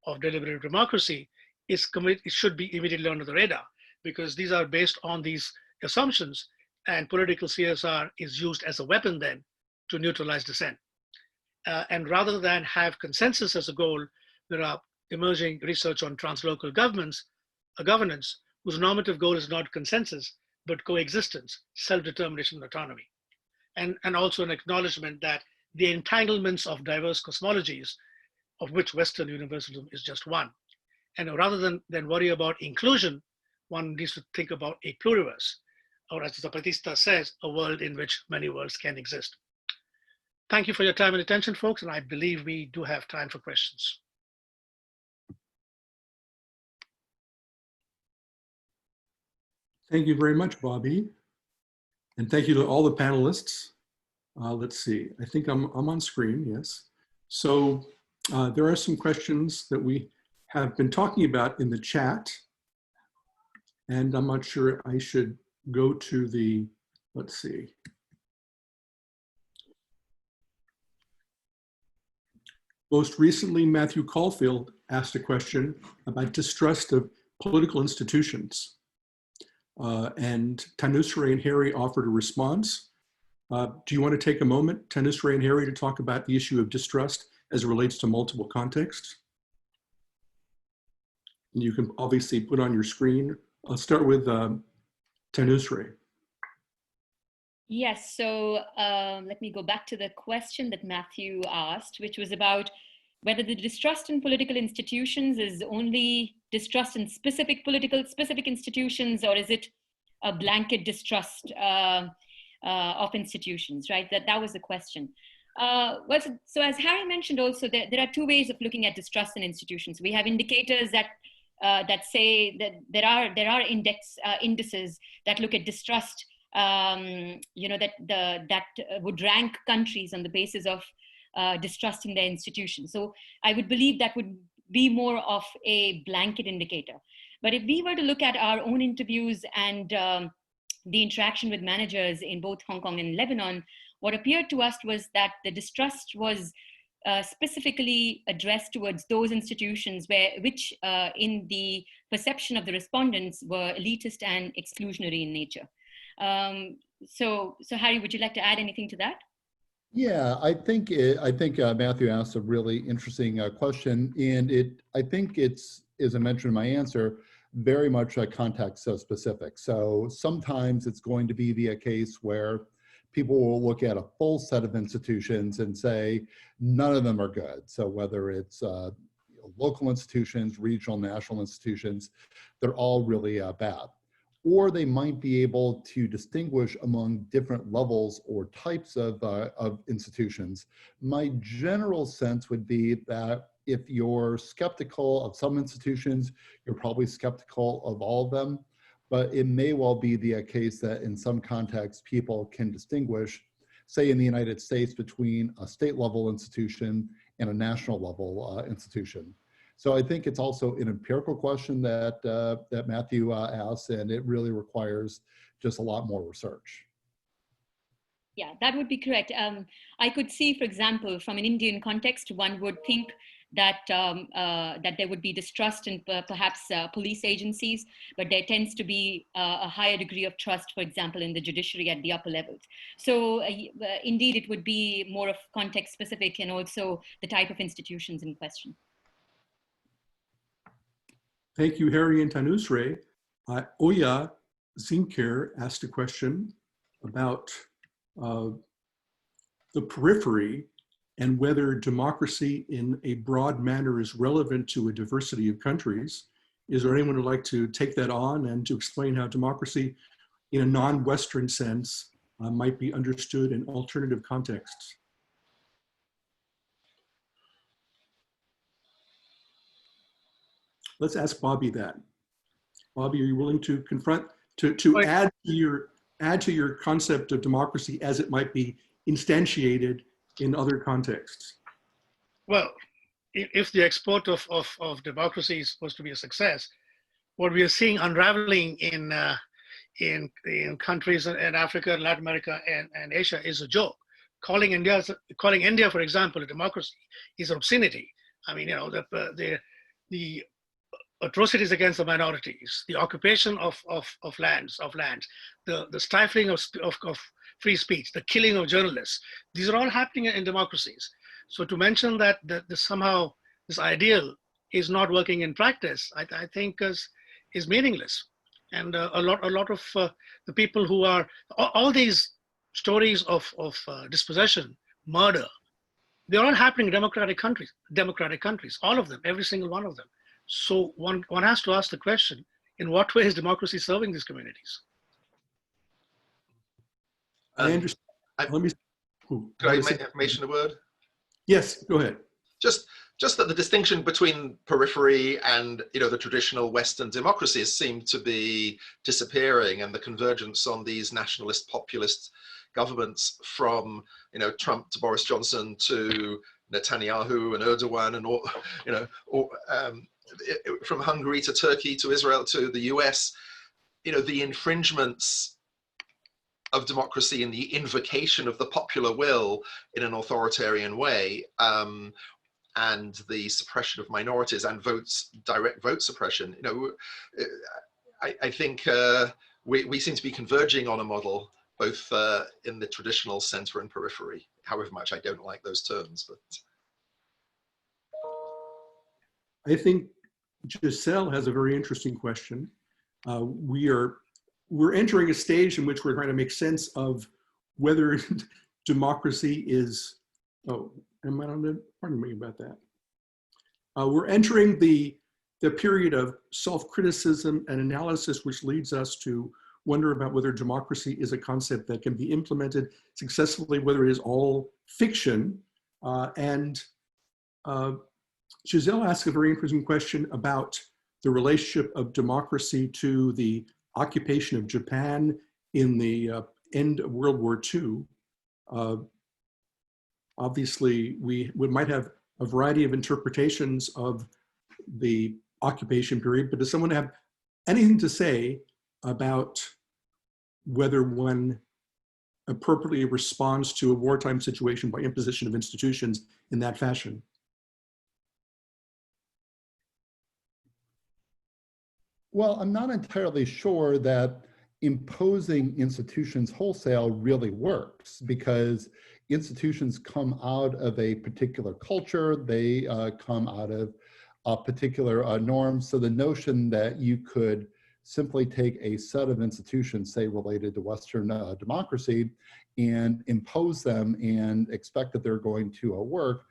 of deliberative democracy, it should be immediately under the radar, because these are based on these assumptions, and political CSR is used as a weapon then to neutralize dissent. And rather than have consensus as a goal, there are emerging research on translocal governance whose normative goal is not consensus, but coexistence, self-determination, and autonomy. And also an acknowledgement that the entanglements of diverse cosmologies, of which Western universalism is just one. And rather than worry about inclusion, one needs to think about a pluriverse, or as Zapatista says, a world in which many worlds can exist. Thank you for your time and attention, folks, and I believe we do have time for questions. Thank you very much, Bobby. And thank you to all the panelists. Let's see, I think I'm on screen, yes. So there are some questions that we have been talking about in the chat, and I'm not sure I should go to the, let's see. Most recently, Matthew Caulfield asked a question about distrust of political institutions. And Tanusree and Harry offered a response. Do you want to take a moment, Tanusree and Harry, to talk about the issue of distrust as it relates to multiple contexts? And you can obviously put on your screen. I'll start with Tanusree. Yes, so let me go back to the question that Matthew asked, which was about whether the distrust in political institutions is only distrust in specific institutions, or is it a blanket distrust of institutions, right? That was the question. So as Harry mentioned also, there are two ways of looking at distrust in institutions. We have indicators that say that there are indices that look at distrust, that would rank countries on the basis of distrust in their institutions. So I would believe that would be more of a blanket indicator. But if we were to look at our own interviews and the interaction with managers in both Hong Kong and Lebanon, what appeared to us was that the distrust was specifically addressed towards those institutions which in the perception of the respondents were elitist and exclusionary in nature. So Harry, would you like to add anything to that? Yeah, I think Matthew asked a really interesting question, and I think it's, as I mentioned in my answer, very much context specific. So sometimes it's going to be a case where people will look at a full set of institutions and say none of them are good. So whether it's local institutions, regional, national institutions, they're all really bad. Or they might be able to distinguish among different levels or types of institutions. My general sense would be that if you're skeptical of some institutions, you're probably skeptical of all of them. But it may well be the case that in some contexts, people can distinguish, say in the United States, between a state level institution and a national level institution. So I think it's also an empirical question that Matthew asked, and it really requires just a lot more research. Yeah, that would be correct. I could see, for example, from an Indian context, one would think that that there would be distrust in perhaps police agencies, but there tends to be a higher degree of trust, for example, in the judiciary at the upper levels. So indeed, it would be more of context specific and also the type of institutions in question. Thank you, Harry and Tanusree. Oya Zinkir asked a question about the periphery and whether democracy in a broad manner is relevant to a diversity of countries. Is there anyone who'd like to take that on and to explain how democracy in a non-Western sense might be understood in alternative contexts? Let's ask Bobby that. Bobby, are you willing to confront, to add to your concept of democracy as it might be instantiated in other contexts? Well, if the export of democracy is supposed to be a success, what we are seeing unraveling in countries in Africa, Latin America, and Asia is a joke. Calling India, for example, a democracy is an obscenity. I mean, you know, the atrocities against the minorities, the occupation of lands, the stifling of free speech, the killing of journalists. These are all happening in democracies. So to mention that somehow this ideal is not working in practice, I think is meaningless. And a lot of the people who are, all these stories of dispossession, murder, they're all happening in democratic countries, all of them, every single one of them. So one has to ask the question, in what way is democracy serving these communities? I understand. Could I mention a word? Yes, go ahead. Just that the distinction between periphery and, you know, the traditional Western democracies seem to be disappearing, and the convergence on these nationalist populist governments from, you know, Trump to Boris Johnson to Netanyahu and Erdogan and all, you know, from Hungary to Turkey to Israel to the US, you know, the infringements of democracy and the invocation of the popular will in an authoritarian way, and the suppression of minorities and direct vote suppression. You know, I think we seem to be converging on a model, both in the traditional center and periphery, however much I don't like those terms. But I think Giselle has a very interesting question. We're entering a stage in which we're trying to make sense of whether democracy is, am I on the, pardon me about that. We're entering the period of self-criticism and analysis, which leads us to wonder about whether democracy is a concept that can be implemented successfully, whether it is all fiction. Giselle asked a very interesting question about the relationship of democracy to the occupation of Japan in the end of World War II. Obviously, we might have a variety of interpretations of the occupation period, but does someone have anything to say about whether one appropriately responds to a wartime situation by imposition of institutions in that fashion? Well, I'm not entirely sure that imposing institutions wholesale really works, because institutions come out of a particular culture, they come out of a particular norms. So the notion that you could simply take a set of institutions, say related to Western democracy, and impose them and expect that they're going to work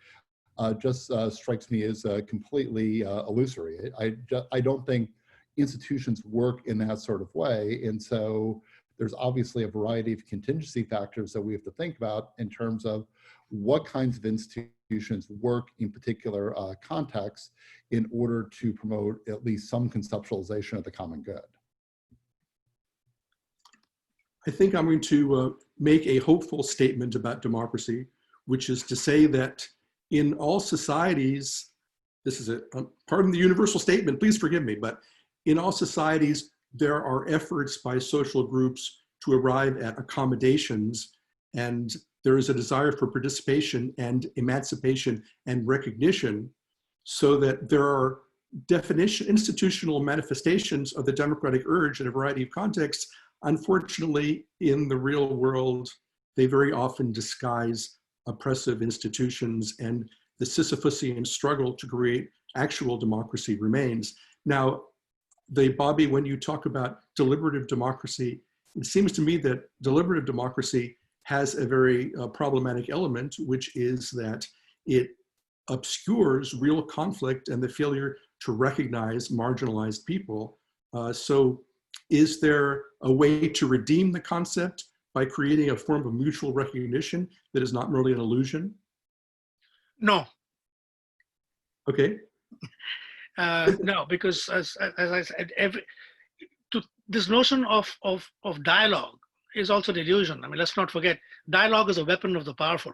just strikes me as completely illusory. I don't think institutions work in that sort of way. And so there's obviously a variety of contingency factors that we have to think about in terms of what kinds of institutions work in particular contexts in order to promote at least some conceptualization of the common good. I think I'm going to make a hopeful statement about democracy, which is to say that in all societies, this is a pardon the universal statement, please forgive me, but in all societies, there are efforts by social groups to arrive at accommodations, and there is a desire for participation and emancipation and recognition so that there are institutional manifestations of the democratic urge in a variety of contexts. Unfortunately, in the real world, they very often disguise oppressive institutions, and the Sisyphusian struggle to create actual democracy remains. Now, Bobby, when you talk about deliberative democracy, it seems to me that deliberative democracy has a very problematic element, which is that it obscures real conflict and the failure to recognize marginalized people. So is there a way to redeem the concept by creating a form of mutual recognition that is not merely an illusion? No. Okay. No, because as I said, this notion of dialogue is also an illusion. I mean, let's not forget, dialogue is a weapon of the powerful.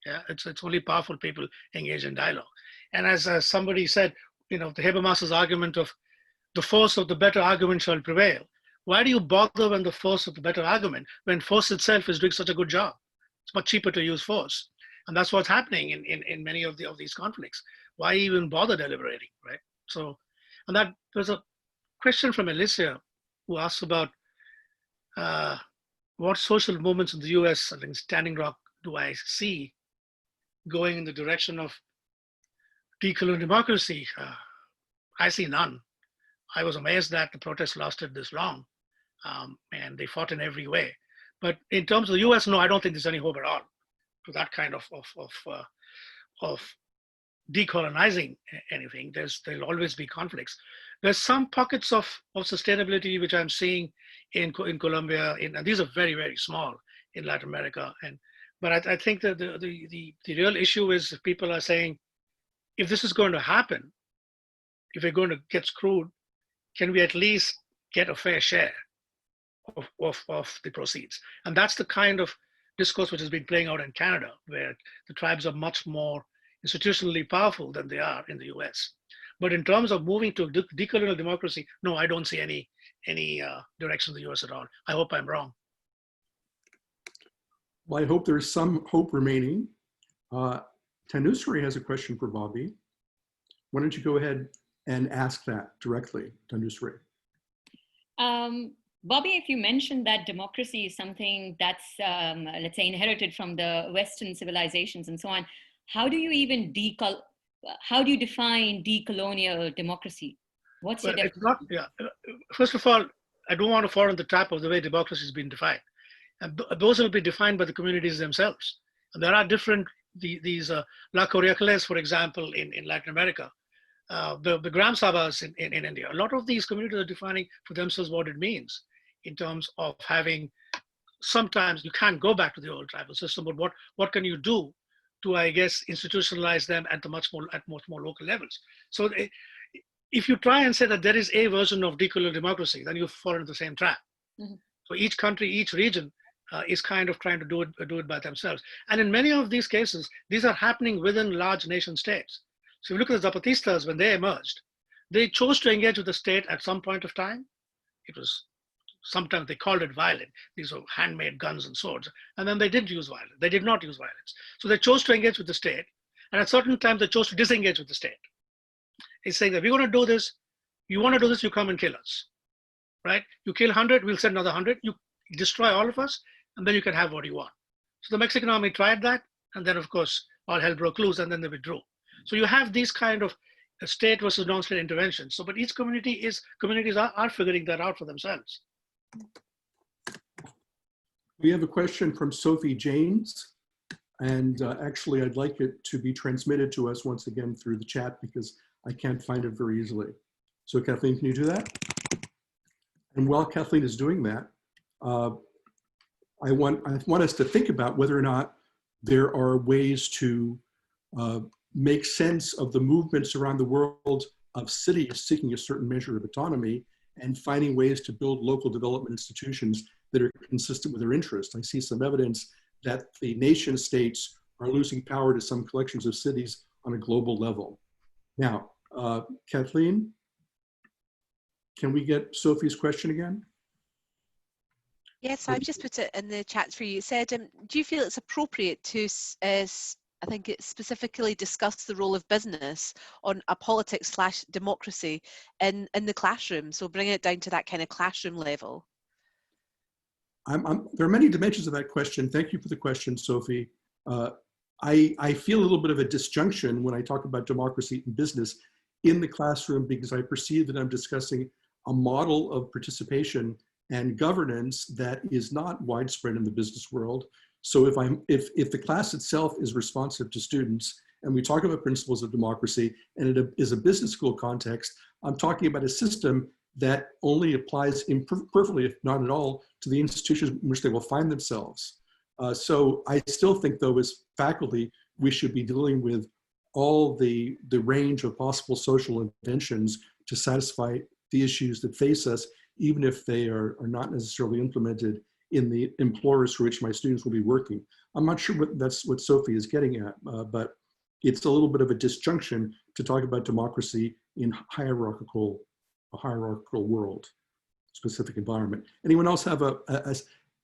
Yeah, it's only powerful people engage in dialogue. And as somebody said, the Habermas's argument of the force of the better argument shall prevail. Why do you bother when the force of the better argument, when force itself is doing such a good job? It's much cheaper to use force. And that's what's happening in many of these conflicts. Why even bother deliberating, right? So, and that there's a question from Alicia who asks about what social movements in the US, I think Standing Rock, do I see going in the direction of decolonial democracy? I see none. I was amazed that the protest lasted this long, and they fought in every way. But in terms of the US, no, I don't think there's any hope at all to that kind of decolonizing anything. There'll always be conflicts. There's some pockets of sustainability which I'm seeing in Colombia, and these are very, very small in Latin America. But I think that the real issue is if people are saying, if this is going to happen, if we're going to get screwed, can we at least get a fair share of the proceeds? And that's the kind of discourse which has been playing out in Canada, where the tribes are much more institutionally powerful than they are in the US. But in terms of moving to decolonial democracy, no, I don't see any direction in the US at all. I hope I'm wrong. Well, I hope there's some hope remaining. Tanusree has a question for Bobby. Why don't you go ahead and ask that directly, Tanusree? Bobby, if you mentioned that democracy is something that's, let's say, inherited from the Western civilizations and so on, how do you even how do you define decolonial democracy? What's your definition? First of all, I don't want to fall in the trap of the way democracy has been defined. And those will be defined by the communities themselves. And there are different, these La Coriacles, for example, in Latin America, the Gram Sabhas in India. A lot of these communities are defining for themselves what it means in terms of having, sometimes you can't go back to the old tribal system, but what can you do to, I guess, institutionalize them at much more local levels? So if you try and say that there is a version of decolonial democracy, then you fall into the same trap. Mm-hmm. So each country, each region is kind of trying to do it by themselves. And in many of these cases, these are happening within large nation states. So if you look at the Zapatistas, when they emerged, they chose to engage with the state at some point of time. It was, sometimes they called it violent. These were handmade guns and swords. And then they didn't use violence. They did not use violence. So they chose to engage with the state. And at certain times, they chose to disengage with the state. It's saying that we're going to do this. You want to do this, you come and kill us, right? You kill 100, we'll send another 100. You destroy all of us, and then you can have what you want. So the Mexican army tried that. And then, of course, all hell broke loose, and then they withdrew. So you have these kind of state versus non-state interventions. So, but each communities are figuring that out for themselves. We have a question from Sophie James, and actually I'd like it to be transmitted to us once again through the chat because I can't find it very easily. So Kathleen, can you do that? And while Kathleen is doing that, I want us to think about whether or not there are ways to make sense of the movements around the world of cities seeking a certain measure of autonomy and finding ways to build local development institutions that are consistent with their interests. I see some evidence that the nation states are losing power to some collections of cities on a global level. Now, Kathleen, can we get Sophie's question again? Yes, I've just put it in the chat for you. It said, do you feel it's appropriate to I think it specifically discussed the role of business on a politics/democracy in the classroom. So bring it down to that kind of classroom level. There are many dimensions of that question. Thank you for the question, Sophie. I feel a little bit of a disjunction when I talk about democracy in business in the classroom, because I perceive that I'm discussing a model of participation and governance that is not widespread in the business world. So if the class itself is responsive to students, and we talk about principles of democracy, and it is a business school context, I'm talking about a system that only applies imperfectly, if not at all, to the institutions in which they will find themselves. So I still think, though, as faculty, we should be dealing with all the range of possible social interventions to satisfy the issues that face us, even if they are not necessarily implemented in the employers for which my students will be working. I'm not sure that's what Sophie is getting at, but it's a little bit of a disjunction to talk about democracy in a hierarchical world, specific environment. Anyone else have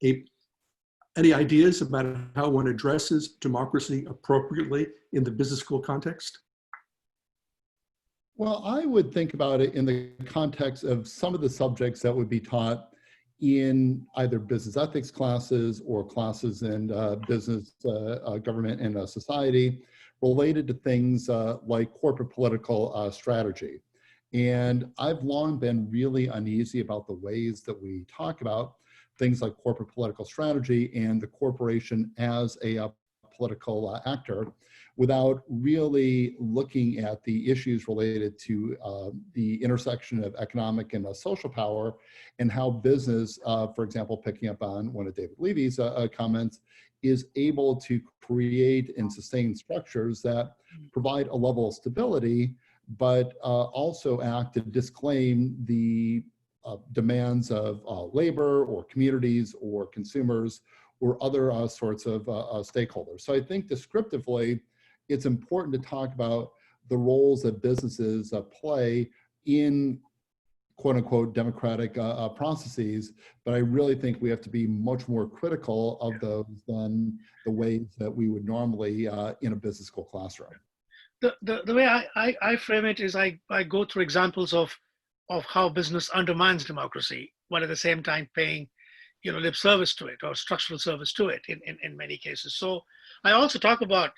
any ideas about how one addresses democracy appropriately in the business school context? Well, I would think about it in the context of some of the subjects that would be taught in either business ethics classes or classes in business, government, and society, related to things like corporate political strategy. And I've long been really uneasy about the ways that we talk about things like corporate political strategy and the corporation as a political actor, without really looking at the issues related to the intersection of economic and social power, and how business, for example, picking up on one of David Levy's comments, is able to create and sustain structures that provide a level of stability, but also act to disclaim the demands of labor or communities or consumers or other sorts of stakeholders. So I think descriptively, it's important to talk about the roles that businesses play in quote unquote democratic processes, but I really think we have to be much more critical of those than the ways that we would normally in a business school classroom. The way I frame it is I go through examples of how business undermines democracy, while at the same time paying lip service to it or structural service to it in many cases. So I also talk about,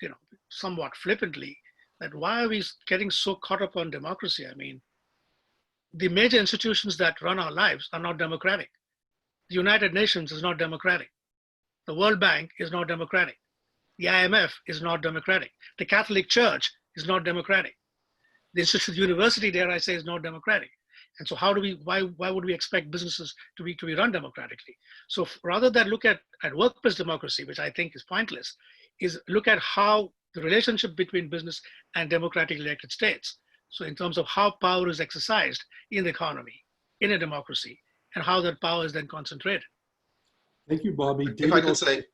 somewhat flippantly, that why are we getting so caught up on democracy? I mean, the major institutions that run our lives are not democratic. The United Nations is not democratic. The World Bank is not democratic. The IMF is not democratic. The Catholic Church is not democratic. The Institute of University, dare I say, is not democratic. And so why would we expect businesses to be run democratically? So rather than look at workplace democracy, which I think is pointless, is look at how the relationship between business and democratically elected states. So in terms of how power is exercised in the economy, in a democracy, and how that power is then concentrated. Thank you, Bobby. David, if I could say,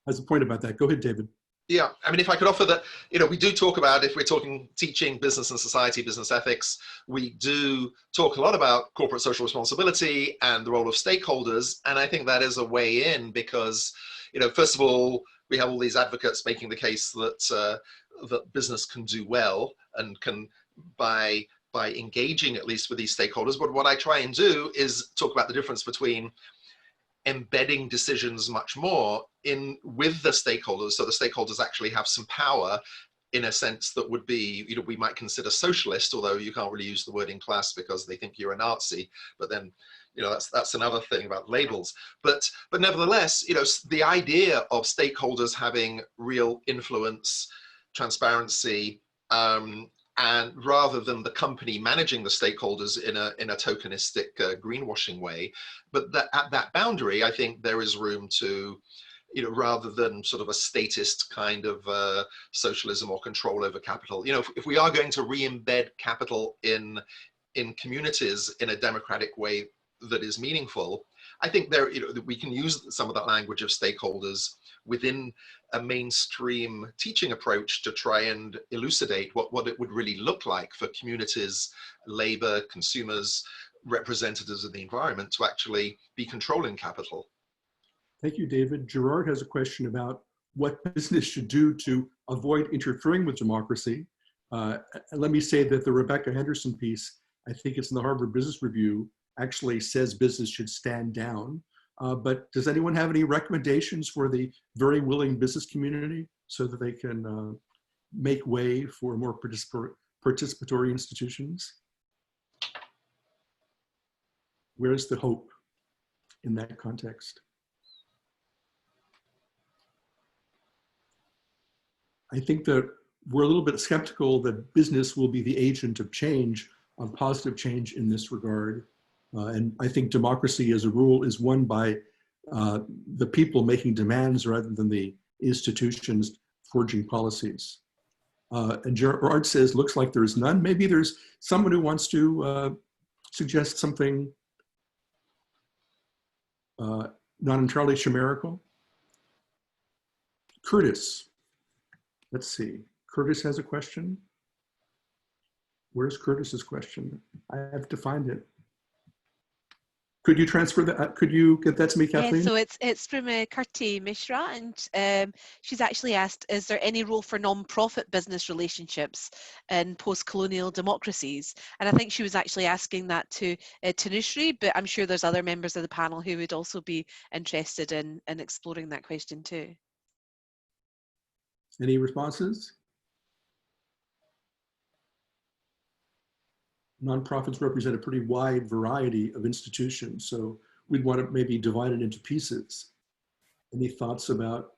has a point about that. Go ahead, David. Yeah, I mean, if I could offer that, we do talk about, if we're talking teaching business and society, business ethics, we do talk a lot about corporate social responsibility and the role of stakeholders. And I think that is a way in because, first of all, we have all these advocates making the case that that business can do well and can by engaging at least with these stakeholders. But what I try and do is talk about the difference between embedding decisions much more in with the stakeholders, so the stakeholders actually have some power in a sense that would be, we might consider socialist, although you can't really use the word in class because they think you're a Nazi, but then that's another thing about labels. But nevertheless, the idea of stakeholders having real influence, transparency, and rather than the company managing the stakeholders in a tokenistic greenwashing way, but that at that boundary, I think there is room to, rather than sort of a statist kind of socialism or control over capital, if we are going to re-embed capital in communities in a democratic way that is meaningful, I think we can use some of that language of stakeholders within a mainstream teaching approach to try and elucidate what it would really look like for communities, labor, consumers, representatives of the environment to actually be controlling capital. Thank you, David. Gerard has a question about what business should do to avoid interfering with democracy. Let me say that the Rebecca Henderson piece, I think it's in the Harvard Business Review, actually says business should stand down. But does anyone have any recommendations for the very willing business community so that they can make way for more participatory institutions? Where's the hope in that context? I think that we're a little bit skeptical that business will be the agent of change, of positive change in this regard. And I think democracy as a rule is won by the people making demands rather than the institutions forging policies. And Gerard says, looks like there's none. Maybe there's someone who wants to suggest something not entirely chimerical. Curtis, let's see. Curtis has a question. Where's Curtis's question? I have to find it. Could you transfer that? Could you get that to me, Kathleen? Yeah, so it's from Kirti Mishra, and she's actually asked, is there any role for non-profit business relationships in post-colonial democracies? And I think she was actually asking that to Tanusree, but I'm sure there's other members of the panel who would also be interested in exploring that question too. Any responses? Nonprofits represent a pretty wide variety of institutions, so we'd want to maybe divide it into pieces. Any thoughts about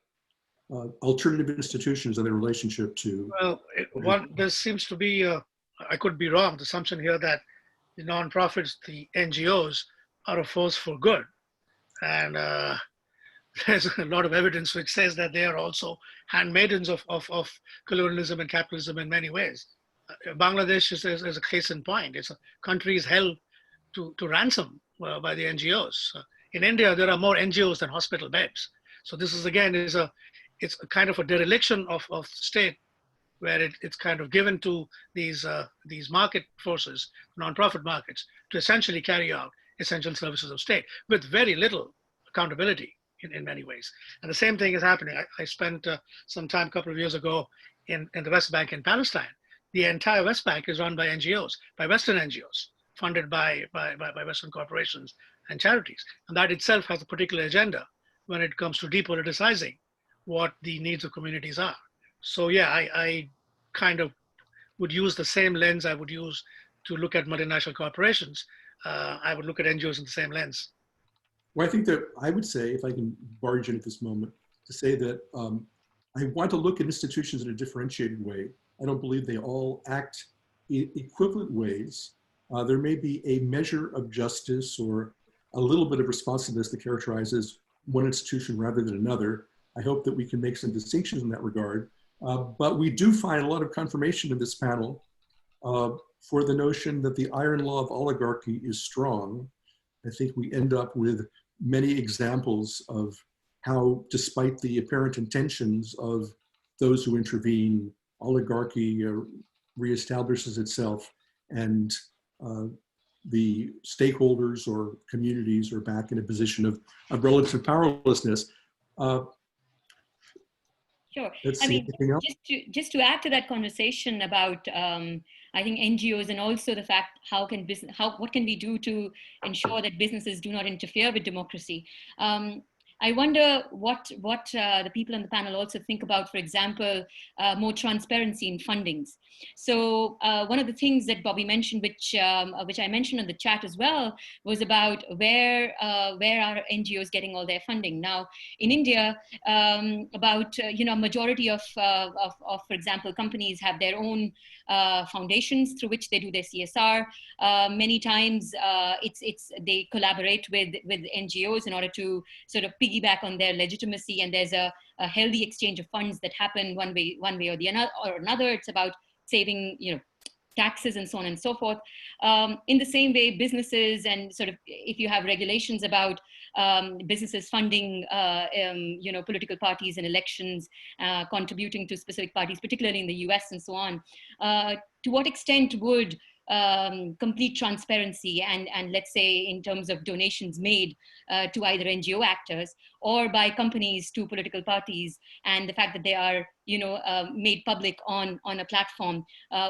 alternative institutions and their relationship to? Well, there seems to be, I could be wrong, the assumption here that the nonprofits, the NGOs, are a force for good. And there's a lot of evidence which says that they are also handmaidens of colonialism and capitalism in many ways. Bangladesh is a case in point. It's a country is held to ransom by the NGOs. In India, there are more NGOs than hospital beds. So this is again it's a kind of a dereliction of state, where it's kind of given to these market forces, nonprofit markets, to essentially carry out essential services of state with very little accountability in many ways. And the same thing is happening. I spent some time a couple of years ago in the West Bank in Palestine. The entire West Bank is run by NGOs, by Western NGOs, funded by Western corporations and charities. And that itself has a particular agenda when it comes to depoliticizing what the needs of communities are. So yeah, I kind of would use the same lens I would use to look at multinational corporations. I would look at NGOs in the same lens. Well, I think that I would say, if I can barge in at this moment, to say that I want to look at institutions in a differentiated way. I don't believe they all act in equivalent ways. There may be a measure of justice or a little bit of responsiveness that characterizes one institution rather than another. I hope that we can make some distinctions in that regard. But we do find a lot of confirmation in this panel for the notion that the iron law of oligarchy is strong. I think we end up with many examples of how, despite the apparent intentions of those who intervene, oligarchy reestablishes itself, and the stakeholders or communities are back in a position of relative powerlessness. Sure. I mean, just to add to that conversation about, I think NGOs, and also the fact what can we do to ensure that businesses do not interfere with democracy? I wonder what the people on the panel also think about, for example, more transparency in fundings. So one of the things that Bobby mentioned, which I mentioned in the chat as well, was about where are NGOs getting all their funding. Now, in India, majority of, for example, companies have their own foundations through which they do their CSR. Many times, they collaborate with NGOs in order to sort of piggyback on their legitimacy, and there's a healthy exchange of funds that happen one way or another. It's about saving, taxes and so on and so forth. In the same way, businesses, and sort of if you have regulations about businesses funding, political parties and elections, contributing to specific parties, particularly in the US and so on, to what extent would complete transparency and let's say in terms of donations made to either NGO actors or by companies to political parties, and the fact that they are, made public on a platform,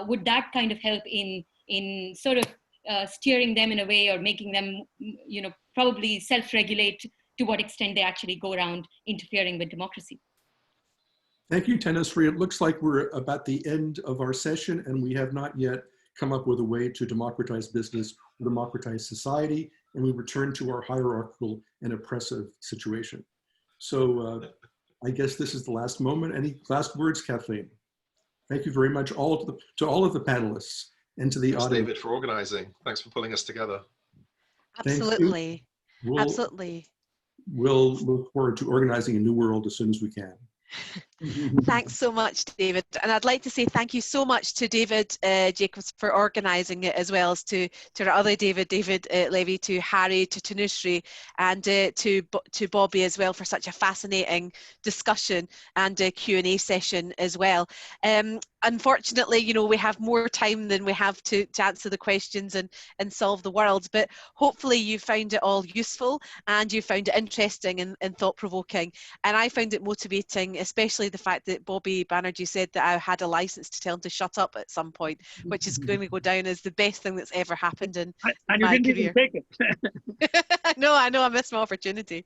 would that kind of help in sort of steering them in a way, or making them, probably self-regulate to what extent they actually go around interfering with democracy? Thank you, Tanusree. It looks like we're about the end of our session, and we have not yet come up with a way to democratize business, democratize society, and we return to our hierarchical and oppressive situation. So I guess this is the last moment. Any last words, Kathleen? Thank you very much to all of the panelists and to the Thanks, audience. David, for organizing. Thanks for pulling us together. Absolutely. Absolutely. We'll look forward to organizing a new world as soon as we can. Thanks so much, David. And I'd like to say thank you so much to David Jacobs for organising it, as well as to our other David Levy, to Harry, to Tanusree, and to Bobby as well, for such a fascinating discussion and Q&A session as well. Unfortunately, we have more time than we have to answer the questions and solve the world, but hopefully you found it all useful and you found it interesting and thought-provoking. And I found it motivating, especially the fact that Bobby Banerjee said that I had a license to tell him to shut up at some point, which is going to go down as the best thing that's ever happened in my career. Take it. No, I know I missed my opportunity.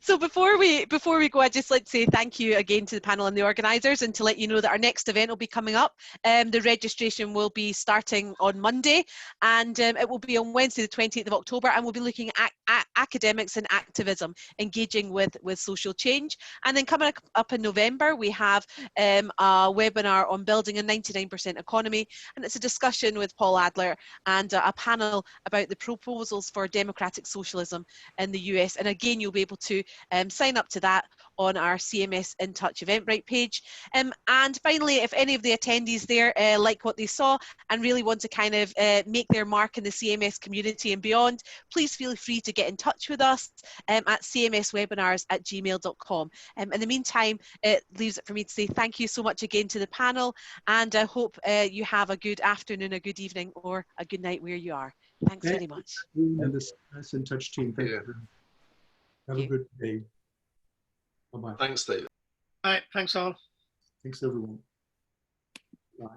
So before we go, I'd just like to say thank you again to the panel and the organisers, and to let you know that our next event will be coming up. The registration will be starting on Monday, and it will be on Wednesday the 28th of October, and we'll be looking at academics and activism, engaging with social change. And then coming up in November, we have a webinar on building a 99% economy, and it's a discussion with Paul Adler and a panel about the proposals for democratic socialism in the US. And again, you'll be able to sign up to that on our CMS In Touch Eventbrite page. And finally, if any of the attendees there like what they saw and really want to kind of make their mark in the CMS community and beyond, please feel free to get in touch with us at cmswebinars@gmail.com. In the meantime, it leaves it for me to say thank you so much again to the panel, and I hope you have a good afternoon, a good evening, or a good night where you are. Thanks very much. And the CMS In Touch team, thank you. Have a good day. Bye-bye. Thanks, David. All right, thanks all. Thanks, everyone. Bye.